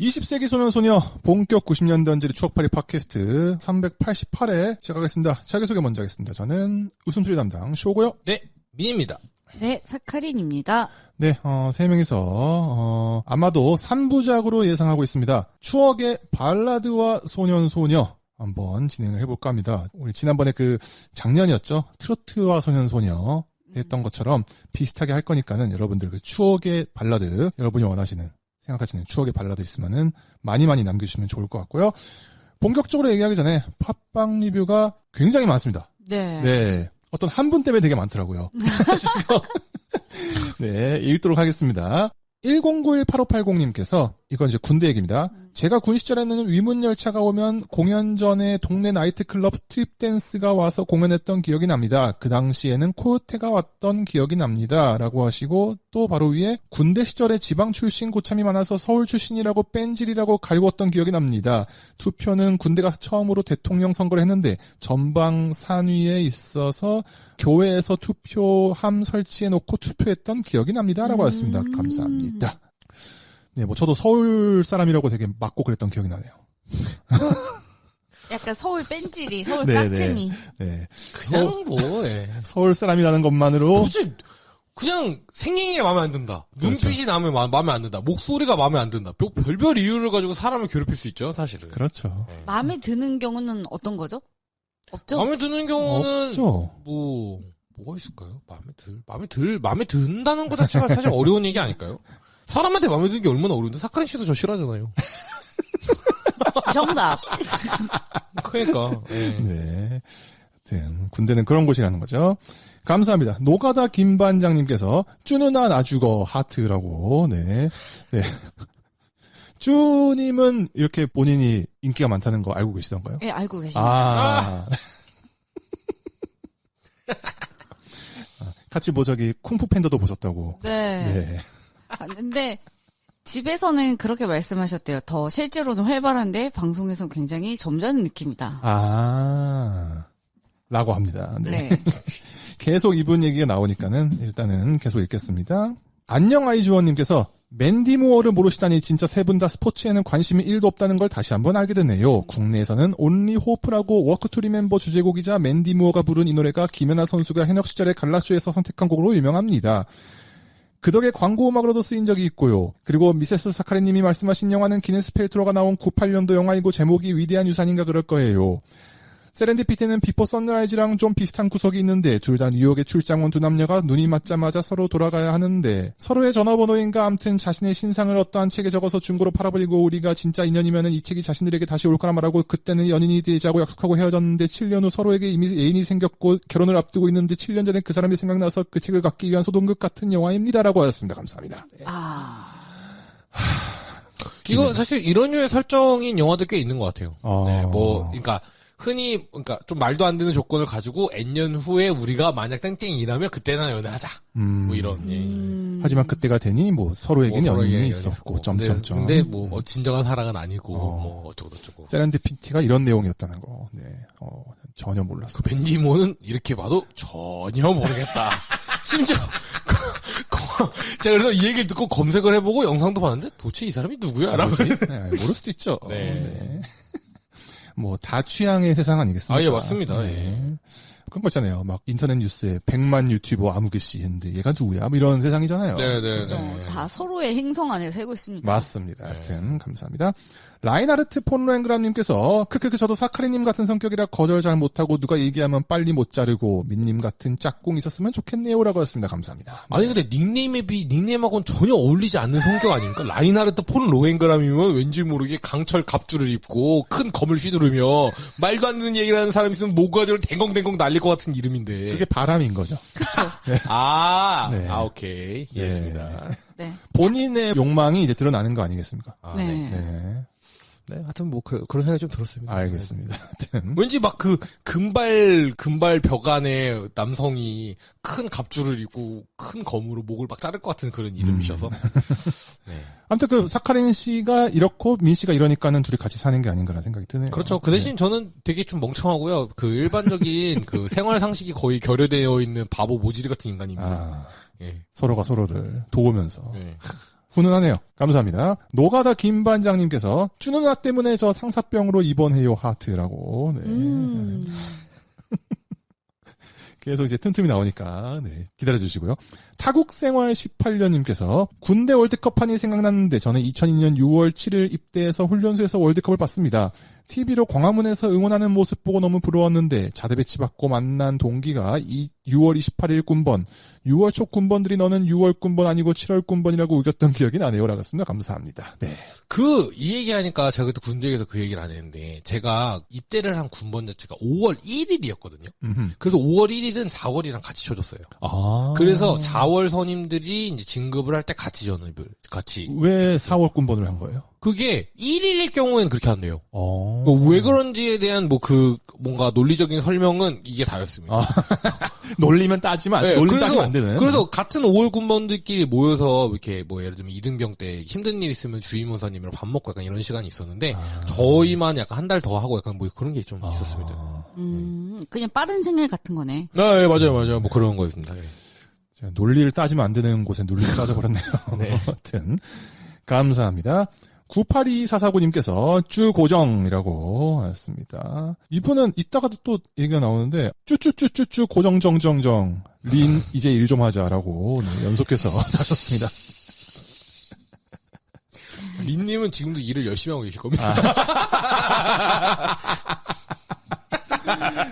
20세기 소년소녀 본격 90년대 언저리 추억팔이 팟캐스트 388회 시작하겠습니다. 자기소개 먼저 하겠습니다. 저는 웃음소리 담당 쇼고요. 네, 민입니다. 네, 사카린입니다. 네, 세 명이서 아마도 3부작으로 예상하고 있습니다. 추억의 발라드와 소년소녀 한번 진행을 해볼까 합니다. 우리 지난번에 작년이었죠? 트로트와 소년소녀 했던 것처럼 비슷하게 할 거니까는 여러분들 추억의 발라드, 여러분이 생각하시는 추억의 발라드 있으면은 많이 남겨주시면 좋을 것 같고요. 본격적으로 얘기하기 전에 팟빵 리뷰가 굉장히 많습니다. 네. 어떤 한 분 때문에 되게 많더라고요. 네, 읽도록 하겠습니다. 10918580님께서 이건 이제 군대 얘기입니다. 제가 군 시절에는 위문 열차가 오면 공연 전에 동네 나이트클럽 스트립 댄스가 와서 공연했던 기억이 납니다. 그 당시에는 코요테가 왔던 기억이 납니다. 라고 하시고 또 바로 위에 군대 시절에 지방 출신 고참이 많아서 서울 출신이라고 뺀질이라고 갈궜던 기억이 납니다. 투표는 군대 가서 처음으로 대통령 선거를 했는데 전방 산 위에 있어서 교회에서 투표함 설치해놓고 투표했던 기억이 납니다. 라고 하셨습니다. 감사합니다. 네, 저도 서울 사람이라고 되게 맞고 그랬던 기억이 나네요. 약간 서울 뺀질이, 서울 깍쟁이. 네. 그냥 서울 사람이라는 것만으로. 굳이, 그냥 생긴 게 마음에 안 든다. 그렇죠. 눈빛이 마음에 안 든다. 목소리가 마음에 안 든다. 별별 이유를 가지고 사람을 괴롭힐 수 있죠, 사실은. 그렇죠. 네. 마음에 드는 경우는 어떤 거죠? 없죠? 마음에 드는 경우는. 없죠. 뭐가 있을까요? 마음에 든다는 것 자체가 사실 어려운 얘기 아닐까요? 사람한테 마음에 드는 게 얼마나 어려운데 사카린 씨도 저 싫어하잖아요. 정답. 그러니까. 네. 군대는 그런 곳이라는 거죠. 감사합니다. 노가다 김반장님께서 쭈누나 나 죽어 하트라고. 네. 쭈님은 이렇게 본인이 인기가 많다는 거 알고 계시던가요? 네, 알고 계십니다. 같이 쿵푸 팬더도 보셨다고. 네. 근데 집에서는 그렇게 말씀하셨대요. 더 실제로는 활발한데 방송에서는 굉장히 점잖은 느낌이다. 라고 합니다. 네. 네. 계속 이분 얘기가 나오니까는 일단은 계속 읽겠습니다. 안녕 아이즈원님께서 맨디 무어를 모르시다니 진짜 세 분 다 스포츠에는 관심이 1도 없다는 걸 다시 한번 알게 됐네요. 국내에서는 온리 호프라고 워크 투 리멤버 주제곡이자 맨디 무어가 부른 이 노래가 김연아 선수가 현역 시절에 갈라쇼에서 선택한 곡으로 유명합니다. 그 덕에 광고 음악으로도 쓰인 적이 있고요. 그리고 미세스 사카리님이 말씀하신 영화는 기네스 펠트로가 나온 98년도 영화이고 제목이 위대한 유산인가 그럴 거예요. 세렌디피티는 비포 선라이즈랑 좀 비슷한 구석이 있는데 둘 다 뉴욕에 출장 온 두 남녀가 눈이 맞자마자 서로 돌아가야 하는데 서로의 전화번호인가 암튼 자신의 신상을 어떠한 책에 적어서 중고로 팔아버리고 우리가 진짜 인연이면은 이 책이 자신들에게 다시 올 거라 말하고 그때는 연인이 되자고 약속하고 헤어졌는데 7년 후 서로에게 이미 애인이 생겼고 결혼을 앞두고 있는데 7년 전에 그 사람이 생각나서 그 책을 갖기 위한 소동극 같은 영화입니다라고 하셨습니다. 감사합니다. 네. 이거 사실 이런 류의 설정인 영화도 꽤 있는 것 같아요. 네, 그러니까 좀 말도 안 되는 조건을 가지고 N년 후에 우리가 만약 땡땡이라면 그때나 연애하자. 이런, 하지만 그때가 되니 서로에게는 연인이 있었고, 점점점. 근데 진정한 사랑은 아니고, 어쩌고저쩌고. 세렌디피티가 이런 내용이었다는 거. 네. 전혀 몰랐어요. 벤디모는 이렇게 봐도 전혀 모르겠다. 심지어, 제가 그래서 이 얘기를 듣고 검색을 해보고 영상도 봤는데 도대체 이 사람이 누구야? 라고. 네, 모를 수도 있죠. 네. 다 취향의 세상 아니겠습니까? 예, 맞습니다. 네. 그런 거 있잖아요. 인터넷 뉴스에 100만 유튜버 아무개씨 했는데 얘가 누구야? 이런 세상이잖아요. 네. 그렇죠. 다 서로의 행성 안에 살고 있습니다. 맞습니다. 하여튼 감사합니다. 라인하르트 폰로앵그람님께서 크크크 저도 사카리님 같은 성격이라 거절 잘 못하고 누가 얘기하면 빨리 못 자르고 민님 같은 짝꿍 있었으면 좋겠네요라고 하셨습니다. 감사합니다. 아니 근데 닉네임하고는 전혀 어울리지 않는 성격 아닙니까? 라인하르트 폰 로엔그람이면 왠지 모르게 강철 갑주를 입고 큰 검을 휘두르며 말도 안 되는 얘기를 하는 사람이 있으면 모가지를 댕겅댕겅 날릴 것 같은 이름인데. 그게 바람인 거죠. 그쵸. 네. 오케이. 이해했습니다. 네. 본인의 욕망이 이제 드러나는 거 아니겠습니까? 네. 네, 하여튼 그런 생각이 좀 들었습니다. 알겠습니다. 하여튼. 왠지 금발 벽 안에 남성이 큰 갑주를 입고 큰 검으로 목을 막 자를 것 같은 그런 이름이셔서. 네. 아무튼 사카린 씨가 이렇고 민 씨가 이러니까는 둘이 같이 사는 게 아닌가라는 생각이 드네요. 그렇죠. 그 대신 저는 되게 좀 멍청하고요. 일반적인 생활 상식이 거의 결여되어 있는 바보 모지리 같은 인간입니다. 서로가 서로를 도우면서. 네. 훈훈하네요. 감사합니다. 노가다 김반장님께서 쭈누나 때문에 저 상사병으로 입원해요 하트라고. 네. 계속 이제 틈틈이 나오니까 네, 기다려주시고요. 타국생활 18년님께서 군대 월드컵판이 생각났는데 저는 2002년 6월 7일 입대해서 훈련소에서 월드컵을 봤습니다. TV로 광화문에서 응원하는 모습 보고 너무 부러웠는데 자대 배치받고 만난 동기가 6월 28일 군번, 6월 초 군번들이 너는 6월 군번 아니고 7월 군번이라고 우겼던 기억이 나네요. 라고 했습니다. 감사합니다. 네. 이 얘기하니까 제가 그때 군대에서 그 얘기를 안 했는데, 제가 입대를 한 군번 자체가 5월 1일이었거든요. 그래서 5월 1일은 4월이랑 같이 쳐줬어요. 아. 그래서 4월 선임들이 이제 진급을 할 때 같이 전입을, 왜 4월 군번을 한 거예요? 그게 1일일 경우에는 그렇게 한대요. 왜 그런지에 대한 뭔가 논리적인 설명은 이게 다였습니다. 논리면 따지면, 네, 논리 따지면 안 되는. 그래서 같은 5월 군번들끼리 모여서 이렇게 예를 들면 이등병 때 힘든 일 있으면 주임원사님이랑 밥 먹고 약간 이런 시간이 있었는데, 저희만 약간 한 달 더 하고 약간 그런 게 좀 있었습니다. 그냥 빠른 생일 같은 거네. 네, 맞아요. 그런 거였습니다. 네. 논리를 따지면 안 되는 곳에 논리를 따져버렸네요. 네. 아무튼 감사합니다. 982449님께서 쭈고정이라고 하였습니다. 이분은 이따가도 또 얘기가 나오는데 쭈쭈쭈쭈쭈 고정정정정 린 이제 일 좀 하자라고 네, 연속해서 하셨습니다. 린님은 지금도 일을 열심히 하고 계실 겁니다.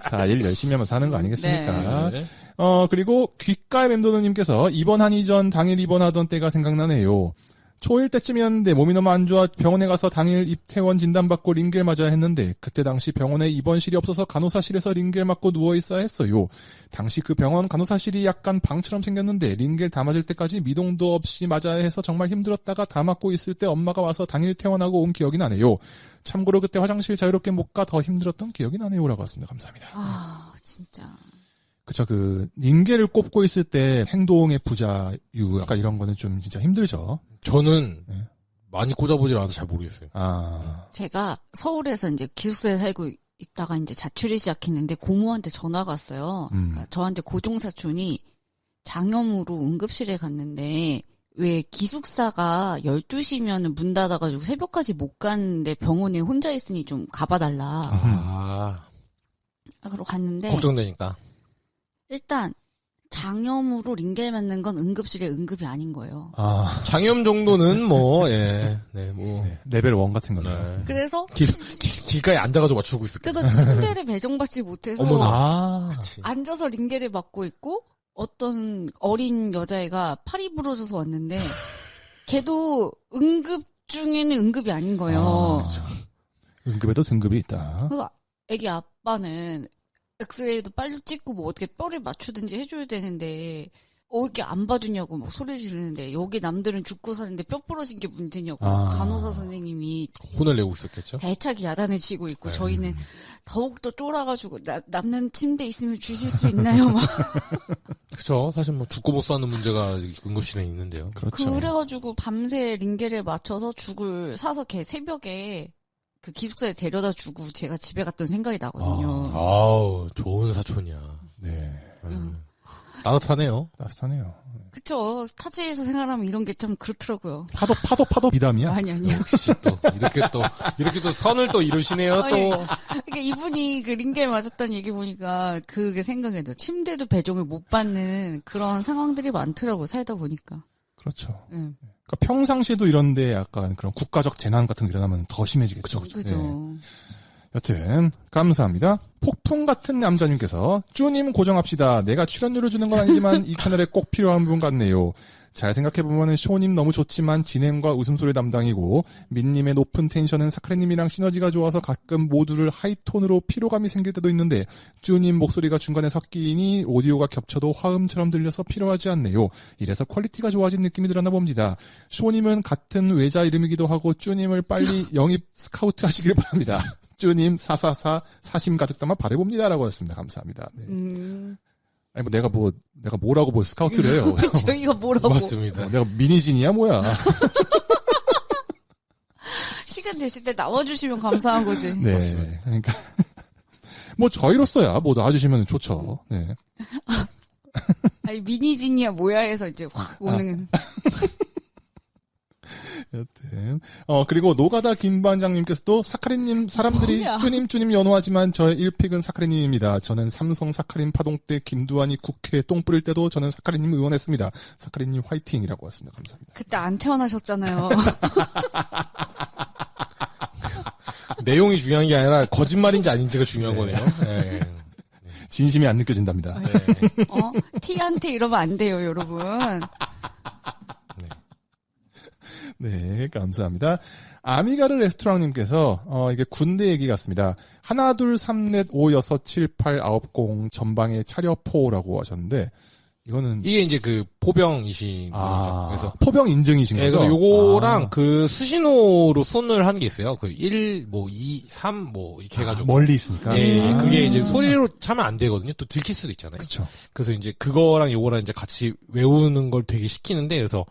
다 일 열심히 하면 사는 거 아니겠습니까? 네. 그리고 귓가에 맴도는님께서 입원하기 전 당일 입원하던 때가 생각나네요. 초1 때쯤이었는데 몸이 너무 안 좋아 병원에 가서 당일 입퇴원 진단받고 링겔 맞아야 했는데 그때 당시 병원에 입원실이 없어서 간호사실에서 링겔 맞고 누워있어야 했어요. 당시 그 병원 간호사실이 약간 방처럼 생겼는데 링겔 다 맞을 때까지 미동도 없이 맞아야 해서 정말 힘들었다가 다 맞고 있을 때 엄마가 와서 당일 퇴원하고 온 기억이 나네요. 참고로 그때 화장실 자유롭게 못 가 더 힘들었던 기억이 나네요. 라고 했습니다. 감사합니다. 아, 진짜. 그쵸, 링겔을 꼽고 있을 때 행동의 부자유, 약간 이런 거는 좀 진짜 힘들죠. 저는 많이 꽂아보질 않아서 잘 모르겠어요. 제가 서울에서 이제 기숙사에 살고 있다가 이제 자취를 시작했는데 고모한테 전화가 왔어요. 그러니까 저한테 고종사촌이 장염으로 응급실에 갔는데 왜 기숙사가 12시면 문 닫아가지고 새벽까지 못 갔는데 병원에 혼자 있으니 좀 가봐달라. 그러고 갔는데 걱정되니까. 일단 장염으로 링겔 맞는 건 응급실의 응급이 아닌 거예요. 장염 정도는 레벨 1 같은 거죠. 네. 그래서 길가에 앉아가지고 맞추고 있었거든요. 그래서 침대를 배정받지 못해서 어머나. 앉아서 링겔을 맞고 있고 어떤 어린 여자애가 팔이 부러져서 왔는데 걔도 응급 중에는 응급이 아닌 거예요. 응급에도 등급이 있다. 그래서 애기 아빠는 엑스레이도 빨리 찍고 뭐 어떻게 뼈를 맞추든지 해줘야 되는데 이렇게 안 봐주냐고 막 소리 지르는데 여기 남들은 죽고 사는데 뼈 부러진 게 문제냐고 간호사 선생님이 혼을 내고 있었겠죠. 대차게 야단을 치고 있고 저희는 더욱더 쫄아가지고 남는 침대 있으면 주실 수 있나요? 막. 그렇죠. 사실 죽고 못 사는 문제가 응급실에 있는데요. 그렇죠. 그래가지고 밤새 링겔을 맞춰서 죽을 사서 걔 새벽에 그 기숙사에 데려다 주고 제가 집에 갔던 생각이 나거든요. 아우, 좋은 사촌이야. 네. 따뜻하네요. 따뜻하네요. 그쵸. 타지에서 생활하면 이런 게 좀 그렇더라고요. 파도 미담이야? 아니요. 역시 이렇게 또 선을 또 이루시네요, 또. 그러니까 이분이 그 링겔 맞았다는 얘기 보니까 그게 생각이 나요. 침대도 배정을 못 받는 그런 상황들이 많더라고요, 살다 보니까. 그렇죠. 그러니까 평상시에도 이런데 약간 그런 국가적 재난 같은 게 일어나면 더 심해지겠죠. 그죠. 네. 여튼 감사합니다. 폭풍 같은 남자님께서 쭈님 고정합시다. 내가 출연료를 주는 건 아니지만 이 채널에 꼭 필요한 분 같네요. 잘 생각해보면 쇼님 너무 좋지만 진행과 웃음소리 담당이고 민님의 높은 텐션은 사크레님이랑 시너지가 좋아서 가끔 모두를 하이톤으로 피로감이 생길 때도 있는데 쭈님 목소리가 중간에 섞이니 오디오가 겹쳐도 화음처럼 들려서 필요하지 않네요. 이래서 퀄리티가 좋아진 느낌이 들었나 봅니다. 쇼님은 같은 외자 이름이기도 하고 쭈님을 빨리 영입 스카우트 하시길 바랍니다. 쭈님 444 사심 가득 담아 바래봅니다라고 하셨습니다. 감사합니다. 네. 아니 내가 뭐라고 스카우트를 해요. 저희가 뭐라고. 맞습니다. 내가 미니진이야 뭐야. 시간 되실 때 나와주시면 감사한 거지. 네. 맞습니다. 그러니까 뭐 저희로서야 뭐 나와주시면 좋죠. 네. 아니 미니진이야 뭐야 해서 이제 확 오는. 여튼 그리고 노가다 김반장님께서도 사카린님 사람들이 뭐야? 쭈님 연호하지만 저의 1픽은 사카린님입니다. 저는 삼성 사카린 파동 때 김두한이 국회에 똥 뿌릴 때도 저는 사카린님 응원했습니다. 사카린님 화이팅이라고 왔습니다. 감사합니다. 그때 안 태어나셨잖아요. 내용이 중요한 게 아니라 거짓말인지 아닌지가 중요한 거네요. 네. 진심이 안 느껴진답니다. 네. T한테 이러면 안 돼요, 여러분. 네, 감사합니다. 아미가르 레스토랑님께서 이게 군대 얘기 같습니다. 하나, 둘, 삼, 넷, 오, 여섯, 칠, 팔, 아홉, 공 전방에 차려포라고 하셨는데 이거는 이게 이제 그 포병이신 분이죠. 그래서 포병 인증이신 네, 거죠? 그래서 요거랑 그 수신호로 손을 하는 게 있어요. 그 1, 뭐 2, 3, 뭐 이렇게 해가지고. 멀리 있으니까. 예, 그게 이제 소리로 차면 안 되거든요. 또 들킬 수도 있잖아요. 그렇죠. 그래서 이제 그거랑 요거랑 이제 같이 외우는 걸 되게 시키는데 그래서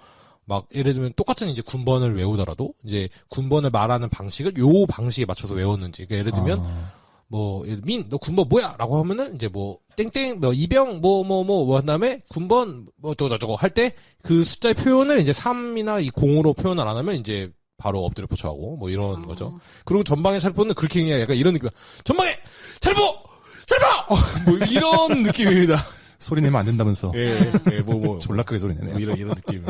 막 예를 들면 똑같은 이제 군번을 외우더라도 이제 군번을 말하는 방식을 요 방식에 맞춰서 외웠는지. 그러니까 예를 들면 뭐 너 군번 뭐야라고 하면은 이제 뭐 땡땡 뭐 이병 뭐 한 다음에 군번 뭐 저거 할 때 그 숫자의 표현을 이제 3이나 이 0으로 표현을 안 하면 이제 바로 엎드려 포차하고 뭐 이런 거죠. 그리고 전방에 차려포는 그렇게 그냥 약간 이런 느낌. 전방에 차려포 뭐 이런 느낌입니다. 소리 내면 안 된다면서. 예, 뭐 졸라 크게 소리 내네요. 뭐 이런 느낌.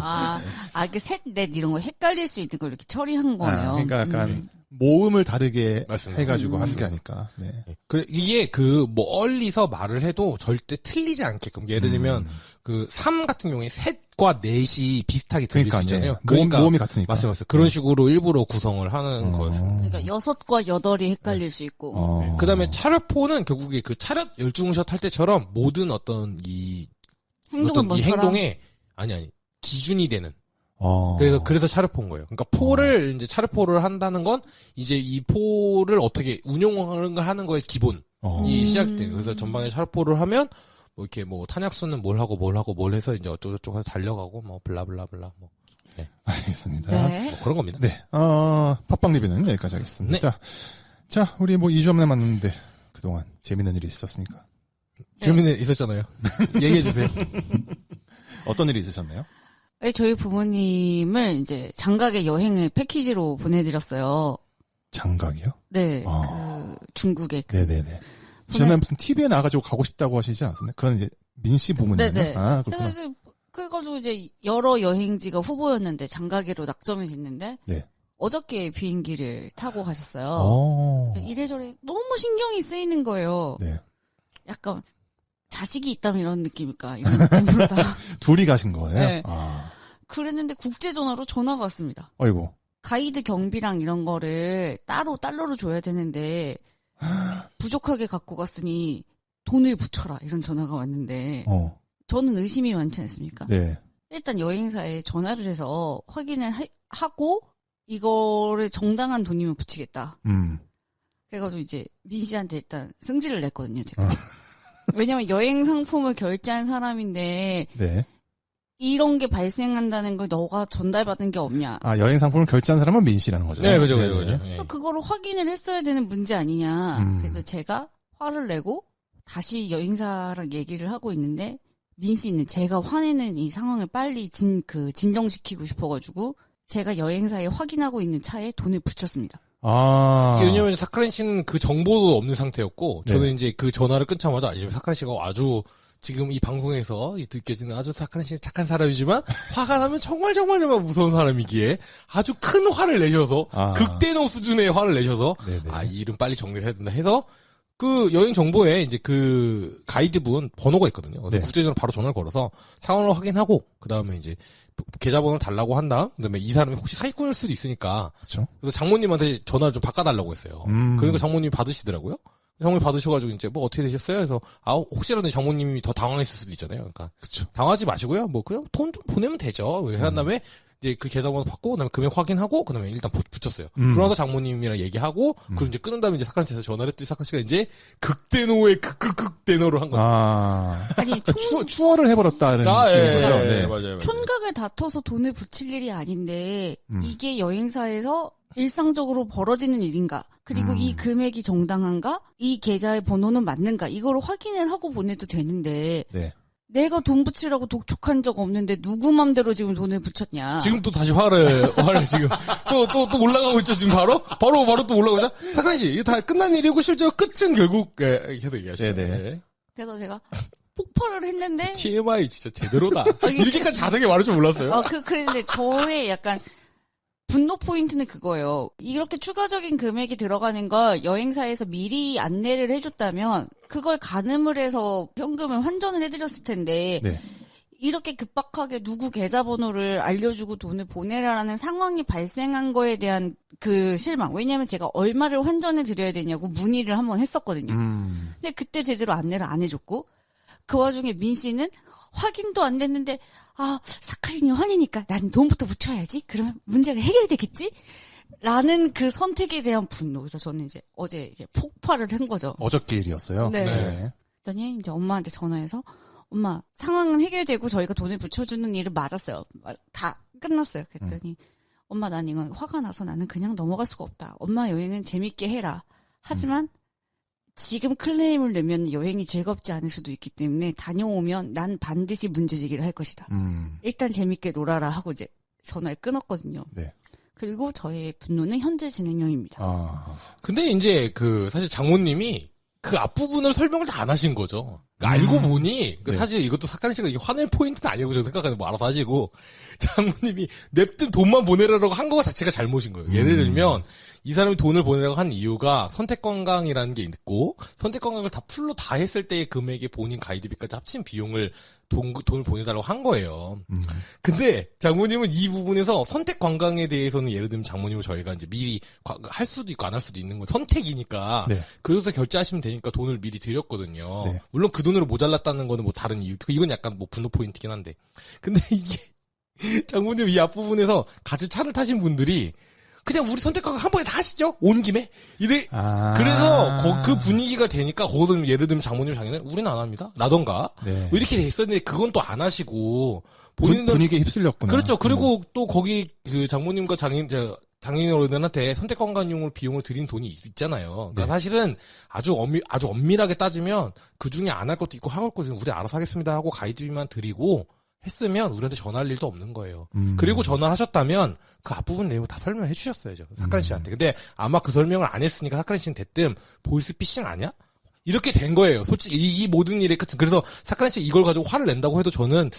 이게 셋, 넷 이런 거 헷갈릴 수 있는 걸 이렇게 처리한 거네요. 그러니까 약간 모음을 다르게 맞습니다. 해가지고 하는 게 아닐까. 네. 그래, 이게 그 멀리서 말을 해도 절대 틀리지 않게끔. 예를 들면 그 3 같은 경우에 셋과 넷이 비슷하게 들릴 그러니까, 수 있잖아요. 네. 모음이 같으니까. 맞습니다. 그런 식으로 일부러 구성을 하는 거였습니다. 그러니까 6과 8이 헷갈릴 수 있고. 그 다음에 차렷포는 결국에 그 차렷 열중샷 할 때처럼 모든 어떤 이 행동에 아니 기준이 되는. 그래서 차렷포인 거예요. 그러니까 포를 이제 차렷포를 한다는 건 이제 이 포를 어떻게 운용하는 걸 하는 거에 기본이 시작돼요. 그래서 전방에 차렷포를 하면 뭐 이렇게 뭐 탄약수는 뭘 하고 뭘 해서 이제 어쩌고저쩌고 해서 달려가고 뭐 블라블라블라 뭐. 네. 알겠습니다. 네. 뭐 그런 겁니다. 네. 팟빵 리뷰는 여기까지 하겠습니다. 네. 자, 우리 뭐 2주 만에 만났는데 그동안 재밌는 일이 있었습니까? 재밌는 일 있었잖아요. 얘기해 주세요. 어떤 일이 있으셨나요? 네, 저희 부모님을 이제 장가게 여행을 패키지로 보내드렸어요. 장가게요? 네, 그 중국에. 네네네. 전에 무슨 TV에 나가지고 가고 싶다고 하시지 않았나요? 그건 이제 민씨 부모님이요? 네네. 그렇구나. 그래가지고 이제 여러 여행지가 후보였는데 장가게로 낙점이 됐는데 네. 어저께 비행기를 타고 가셨어요. 이래저래 너무 신경이 쓰이는 거예요. 네. 약간 자식이 있다면 이런 느낌일까 이런 느낌으로 다. 둘이 가신 거예요? 네. 그랬는데 국제전화로 전화가 왔습니다. 아이고. 가이드 경비랑 이런 거를 따로 달러로 줘야 되는데 부족하게 갖고 갔으니 돈을 붙여라 이런 전화가 왔는데 저는 의심이 많지 않습니까? 네. 일단 여행사에 전화를 해서 확인을 하고 이거를 정당한 돈이면 붙이겠다. 그래가지고 이제 민 씨한테 일단 승질을 냈거든요, 제가. 왜냐면 여행 상품을 결제한 사람인데 네. 이런 게 발생한다는 걸 너가 전달받은 게 없냐. 여행 상품을 결제한 사람은 민 씨라는 거죠. 네, 그죠. 그래서 그거를 확인을 했어야 되는 문제 아니냐. 그래서 제가 화를 내고 다시 여행사랑 얘기를 하고 있는데 민 씨는 제가 화내는 이 상황을 빨리 진정시키고 싶어가지고 제가 여행사에 확인하고 있는 차에 돈을 붙였습니다. 왜냐면 사카린 씨는 그 정보도 없는 상태였고 저는 이제 그 전화를 끊자마자 이제 사카린 씨가 아주 지금 이 방송에서 느껴지는 아주 사카린 씨는 착한 사람이지만 화가 나면 정말 무서운 사람이기에 아주 큰 화를 내셔서 극대노 수준의 화를 내셔서 이 일은 빨리 정리를 해야 된다 해서 그 여행 정보에 이제 그 가이드분 번호가 있거든요. 그래서 국제전화 바로 전화를 걸어서 상황을 확인하고 그 다음에 이제 계좌번호를 달라고 한 다음 그다음에 이 사람이 혹시 사기꾼일 수도 있으니까. 그렇죠. 그래서 장모님한테 전화를 좀 바꿔달라고 했어요. 그러니까 장모님이 받으시더라고요. 장모님 받으셔가지고 이제 뭐 어떻게 되셨어요? 그래서 혹시라도 장모님이 더 당황했을 수도 있잖아요. 그러니까 그쵸. 당하지 마시고요. 뭐 그냥 돈 좀 보내면 되죠. 한 다음에 이제 그 계좌번호 받고 그다음에 금액 확인하고 그다음에 일단 붙였어요. 그러고서 장모님이랑 얘기하고 그리고 이제 끊은 다음에 이제 사카린 씨한테 전화를 했더니 사카린 씨가 이제 극대노의 극대노를 한 거죠. 아니 추월을 해버렸다는 거죠. 네, 맞아요. 촌각을 다퉈서 돈을 붙일 일이 아닌데 이게 여행사에서 일상적으로 벌어지는 일인가? 그리고 이 금액이 정당한가? 이 계좌의 번호는 맞는가? 이걸 확인을 하고 보내도 되는데 내가 돈 붙이라고 독촉한 적 없는데 누구 맘대로 지금 돈을 붙였냐. 지금 또 다시 화를 지금 또 올라가고 있죠, 지금 바로 또 올라가죠? 사카린 씨, 이거 다 끝난 일이고, 실제로 끝은 결국, 계속 얘기하시죠. 네네. 그래서 제가 폭발을 했는데. TMI 진짜 제대로다. 이렇게까지 자세하게 말할 줄 몰랐어요. 그런데 저의 약간 분노 포인트는 그거예요. 이렇게 추가적인 금액이 들어가는 걸 여행사에서 미리 안내를 해줬다면 그걸 가늠을 해서 현금을 환전을 해드렸을 텐데 네. 이렇게 급박하게 누구 계좌번호를 알려주고 돈을 보내라라는 상황이 발생한 거에 대한 그 실망. 왜냐하면 제가 얼마를 환전해 드려야 되냐고 문의를 한번 했었거든요. 근데 그때 제대로 안내를 안 해줬고 그 와중에 민 씨는 확인도 안 됐는데 사카린이 환이니까 난 돈부터 붙여야지. 그러면 문제가 해결되겠지? 라는 그 선택에 대한 분노. 그래서 저는 이제 어제 이제 폭발을 한 거죠. 어저께 일이었어요. 네. 그랬더니 이제 엄마한테 전화해서 엄마 상황은 해결되고 저희가 돈을 붙여주는 일은 맞았어요. 다 끝났어요. 그랬더니 엄마 난 이건 화가 나서 나는 그냥 넘어갈 수가 없다. 엄마 여행은 재밌게 해라. 하지만 지금 클레임을 내면 여행이 즐겁지 않을 수도 있기 때문에 다녀오면 난 반드시 문제제기를 할 것이다. 일단 재밌게 놀아라 하고 이제 전화를 끊었거든요. 네. 그리고 저의 분노는 현재 진행형입니다. 근데 이제 사실 장모님이 그 앞부분을 설명을 다 안 하신 거죠. 그러니까 알고 보니 네. 사실 이것도 사카린 씨가 이게 화낼 포인트는 아니라고 저는 생각하는데 뭐 알아서 하시고 장모님이 냅둔 돈만 보내라고 한 거 자체가 잘못인 거예요. 예를 들면 이 사람이 돈을 보내라고 한 이유가 선택관광이라는 게 있고 선택관광을 다 풀로 다 했을 때의 금액에 본인 가이드비까지 합친 비용을 돈을 보내달라고 한 거예요. 근데 장모님은 이 부분에서 선택관광에 대해서는 예를 들면 장모님을 저희가 이제 미리 할 수도 있고 안 할 수도 있는 건 선택이니까 네. 그래서 결제하시면 되니까 돈을 미리 드렸거든요. 네. 물론 그 돈으로 모자랐다는 거는 뭐 다른 이유. 이건 약간 뭐 분노 포인트긴 한데. 근데 이게 장모님 이 앞부분에서 같이 차를 타신 분들이 그냥 우리 선택관광 한 번에 다 하시죠. 온 김에. 그래서 그 분위기가 되니까 거기서 예를 들면 장모님 장인은 우리는 안 합니다. 라던가. 네. 뭐 이렇게 돼 있었는데 그건 또 안 하시고 분위기에 휩쓸렸구나. 그렇죠. 그리고 또 거기 그 장모님과 장인어른한테 선택관광용으로 비용을 드린 돈이 있잖아요. 그러니까 네. 사실은 아주 엄밀하게 따지면 그 중에 안 할 것도 있고 할 것도 있고 우리 알아서 하겠습니다 하고 가이드비만 드리고 했으면 우리한테 전화할 일도 없는 거예요. 그리고 전화를 하셨다면 그 앞부분 내용을 다 설명해 주셨어야죠. 사카린 씨한테. 근데 아마 그 설명을 안 했으니까 사카린 씨는 대뜸 보이스피싱 아니야? 이렇게 된 거예요. 솔직히 이 모든 일의 끝은. 그래서 사카린 씨 이걸 가지고 화를 낸다고 해도 저는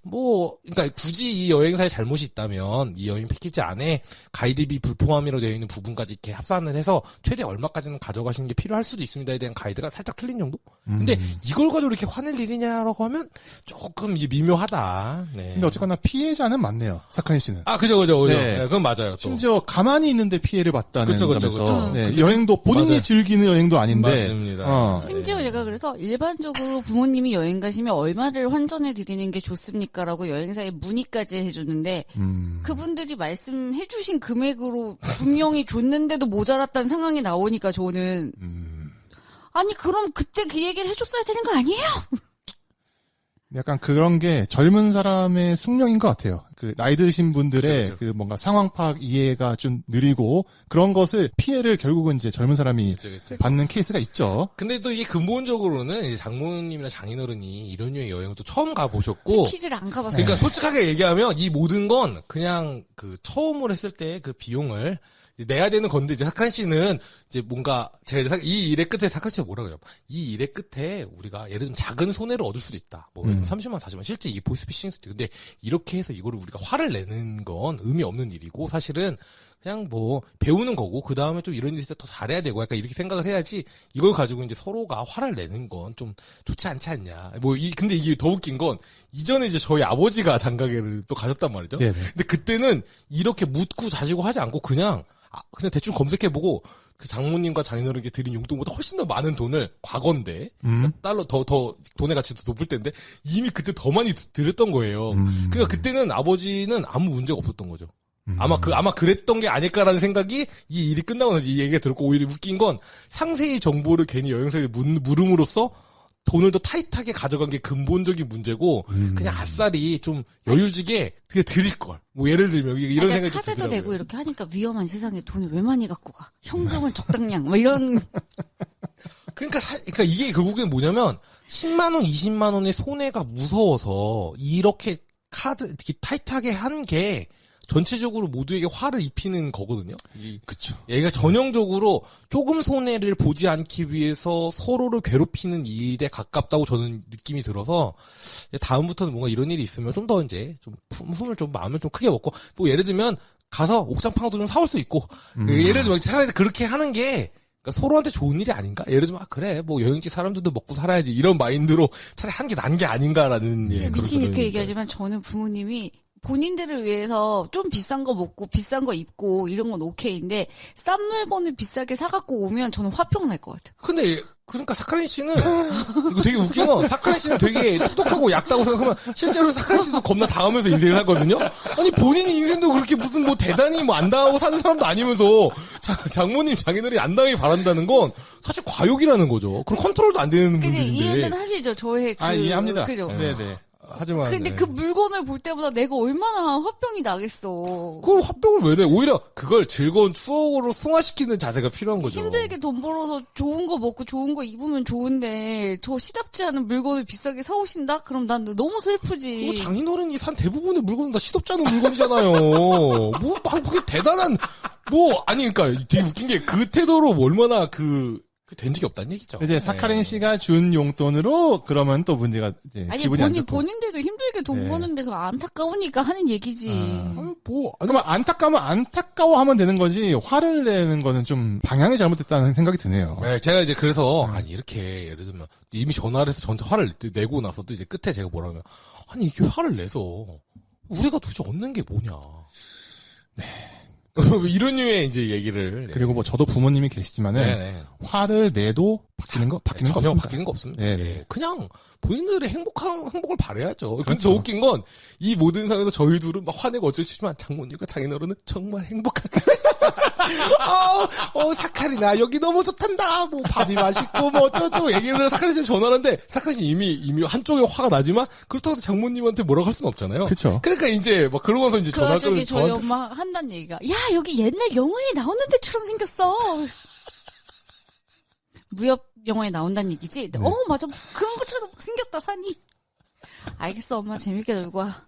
그러니까 굳이 이 여행사에 잘못이 있다면 이 여행 패키지 안에 가이드비 불포함이로 되어 있는 부분까지 이렇게 합산을 해서 최대 얼마까지는 가져가시는 게 필요할 수도 있습니다에 대한 가이드가 살짝 틀린 정도? 근데 이걸 가지고 이렇게 화낼 일이냐라고 하면 조금 이제 미묘하다. 네. 근데 어쨌거나 피해자는 맞네요. 사카린 씨는. 그죠. 네. 네, 그건 맞아요. 또. 심지어 가만히 있는데 피해를 봤다는 그쵸. 점에서 네, 여행도 본인이 맞아요. 즐기는 여행도 아닌데 맞습니다. 심지어 제가 그래서 일반적으로 부모님이 여행 가시면 얼마를 환전해 드리는 게 좋습니까라고 여행사에 문의까지 해줬는데 그분들이 말씀해주신 금액으로 분명히 줬는데도 모자랐다는 상황이 나오니까 저는 아니 그럼 그때 그 얘기를 해줬어야 되는 거 아니에요? 약간 그런 게 젊은 사람의 숙명인 것 같아요. 그 나이 드신 분들의 그쵸. 그 뭔가 상황 파악 이해가 좀 느리고 그런 것을 피해를 결국은 이제 젊은 사람이 그쵸. 받는 케이스가 있죠. 근데 또 이게 근본적으로는 이제 장모님이나 장인어른이 이런 류의 여행을 또 처음 가보셨고 퀴즈를 안 가봤어요. 그러니까 솔직하게 얘기하면 이 모든 건 그냥 그 처음으로 했을 때 그 비용을 내야 되는 건데 이제 사카린 씨는 이제 뭔가 제가 이 일의 끝에 사카린 씨가 뭐라 그래요? 이 일의 끝에 우리가 예를 들면 작은 손해를 얻을 수도 있다. 뭐 30만 40만 실제 이게 보이스피싱일 수도 있고 근데 이렇게 해서 이거를 우리가 화를 내는 건 의미 없는 일이고 사실은 그냥 뭐 배우는 거고 그 다음에 좀 이런 일이 있을 때 더 잘해야 되고 약간 이렇게 생각을 해야지 이걸 가지고 이제 서로가 화를 내는 건 좀 좋지 않지 않냐. 근데 이게 더 웃긴 건 이전에 이제 저희 아버지가 장가게를 또 가셨단 말이죠. 네네. 근데 그때는 이렇게 묻고 자시고 하지 않고 그냥 대충 검색해보고 그 장모님과 장인어른께 드린 용돈보다 훨씬 더 많은 돈을 과거인데 달러 더 돈의 가치도 높을 때인데 이미 그때 더 많이 드렸던 거예요. 그러니까 그때는 아버지는 아무 문제가 없었던 거죠. 아마 그랬던 게 아닐까라는 생각이 이 일이 끝나고 나서 이 얘기가 들었고 오히려 웃긴 건 상세히 정보를 괜히 여행사에 물음으로써 돈을 더 타이트하게 가져간 게 근본적인 문제고 그냥 아싸리 좀 여유지게 그냥 드릴 걸. 뭐 예를 들면 이런 생각이 좀 카드도 들더라고요. 내고 이렇게 하니까 위험한 세상에 돈을 왜 많이 갖고 가? 현금은 적당량 뭐 이런. 그러니까 이게 결국엔 뭐냐면 10만 원, 20만 원의 손해가 무서워서 이렇게 이렇게 타이트하게 한 게 전체적으로 모두에게 화를 입히는 거거든요. 그쵸. 얘가 전형적으로 조금 손해를 보지 않기 위해서 서로를 괴롭히는 일에 가깝다고 저는 느낌이 들어서 다음부터는 뭔가 이런 일이 있으면 좀 더 이제 좀 품을 좀 마음을 좀 크게 먹고 뭐 예를 들면 가서 옥장팡도 좀 사올 수 있고 예를 들면 차라리 그렇게 하는 게 그러니까 서로한테 좋은 일이 아닌가? 예를 들면 그래 뭐 여행지 사람들도 먹고 살아야지 이런 마인드로 차라리 한 게 난 게 아닌가라는 미친 이렇게 그런 얘기하지만 저는 부모님이 본인들을 위해서 좀 비싼 거 먹고 비싼 거 입고 이런 건 오케이인데 싼 물건을 비싸게 사갖고 오면 저는 화평 날 것 같아요. 근데 그러니까 사카린 씨는 이거 되게 웃긴 건 사카린 씨는 되게 똑똑하고 얕다고 생각하면 실제로 사카린 씨도 겁나 당하면서 인생을 하거든요. 아니 본인이 인생도 그렇게 무슨 뭐 대단히 뭐 안 당하고 사는 사람도 아니면서 장모님 자기들이 안 당하길 바란다는 건 사실 과욕이라는 거죠. 그럼 컨트롤도 안 되는 근데 분들인데. 이해는 하시죠, 저의 이해합니다. 그죠? 네네. 하지만 근데 네. 그 물건을 볼 때마다 내가 얼마나 화병이 나겠어. 그럼 화병을 왜 내? 오히려 그걸 즐거운 추억으로 승화시키는 자세가 필요한 거죠. 힘들게 돈 벌어서 좋은 거 먹고 좋은 거 입으면 좋은데 저 시답지 않은 물건을 비싸게 사오신다? 그럼 난 너무 슬프지. 뭐 장인어른이 산 대부분의 물건은 다 시덥지 않은 물건이잖아요. 뭐 막 그게 대단한 뭐 아니 그러니까 되게 웃긴 게 그 태도로 얼마나 된 적이 없다는 얘기죠. 이제 사카린 씨가 준 용돈으로 그러면 또 문제가 이제 아니 기분이 안 좋고. 본인들도 힘들게 돈 네. 버는데 그 안타까우니까 하는 얘기지. 아니, 뭐 아니 그러면 안타까워하면 되는 거지 화를 내는 거는 좀 방향이 잘못됐다는 생각이 드네요. 네, 제가 이제 그래서 아니 이렇게 예를 들면 이미 전화를 해서 저한테 화를 내고 나서 또 이제 끝에 제가 뭐라면 아니 이게 화를 내서 우리가 도대체 얻는 게 뭐냐. 네. 이런 류의 이제 얘기를. 그리고 뭐 저도 부모님이 계시지만은 네네. 화를 내도 바뀌는 거 전혀 없습니다. 바뀌는 거 없습니다. 네네. 예, 그냥 본인들의 행복을 바라야죠. 근데 더 웃긴 건 이 모든 상황에서 저희 둘은 막 화내고 어쩌지만 장모님과 장인어른은 정말 행복하게. 사카리나 여기 너무 좋단다. 뭐 밥이 맛있고 뭐 어쩌고 얘기를 사카리 씨한테 전화하는데 사카리 씨 이미 한쪽에 화가 나지만 그렇다고 해서 장모님한테 뭐라고 할 수는 없잖아요. 그쵸. 그러니까 이제 막 그러면서 이제 그 전화 와중에 끊어서 저희 저한테 엄마 한다는 얘기가 야 여기 옛날 영화에 나오는 데처럼 생겼어. 무협 영화에 나온다는 얘기지? 네. 맞아 그런 것처럼 생겼다 산이. 알겠어 엄마 재밌게 놀고 와.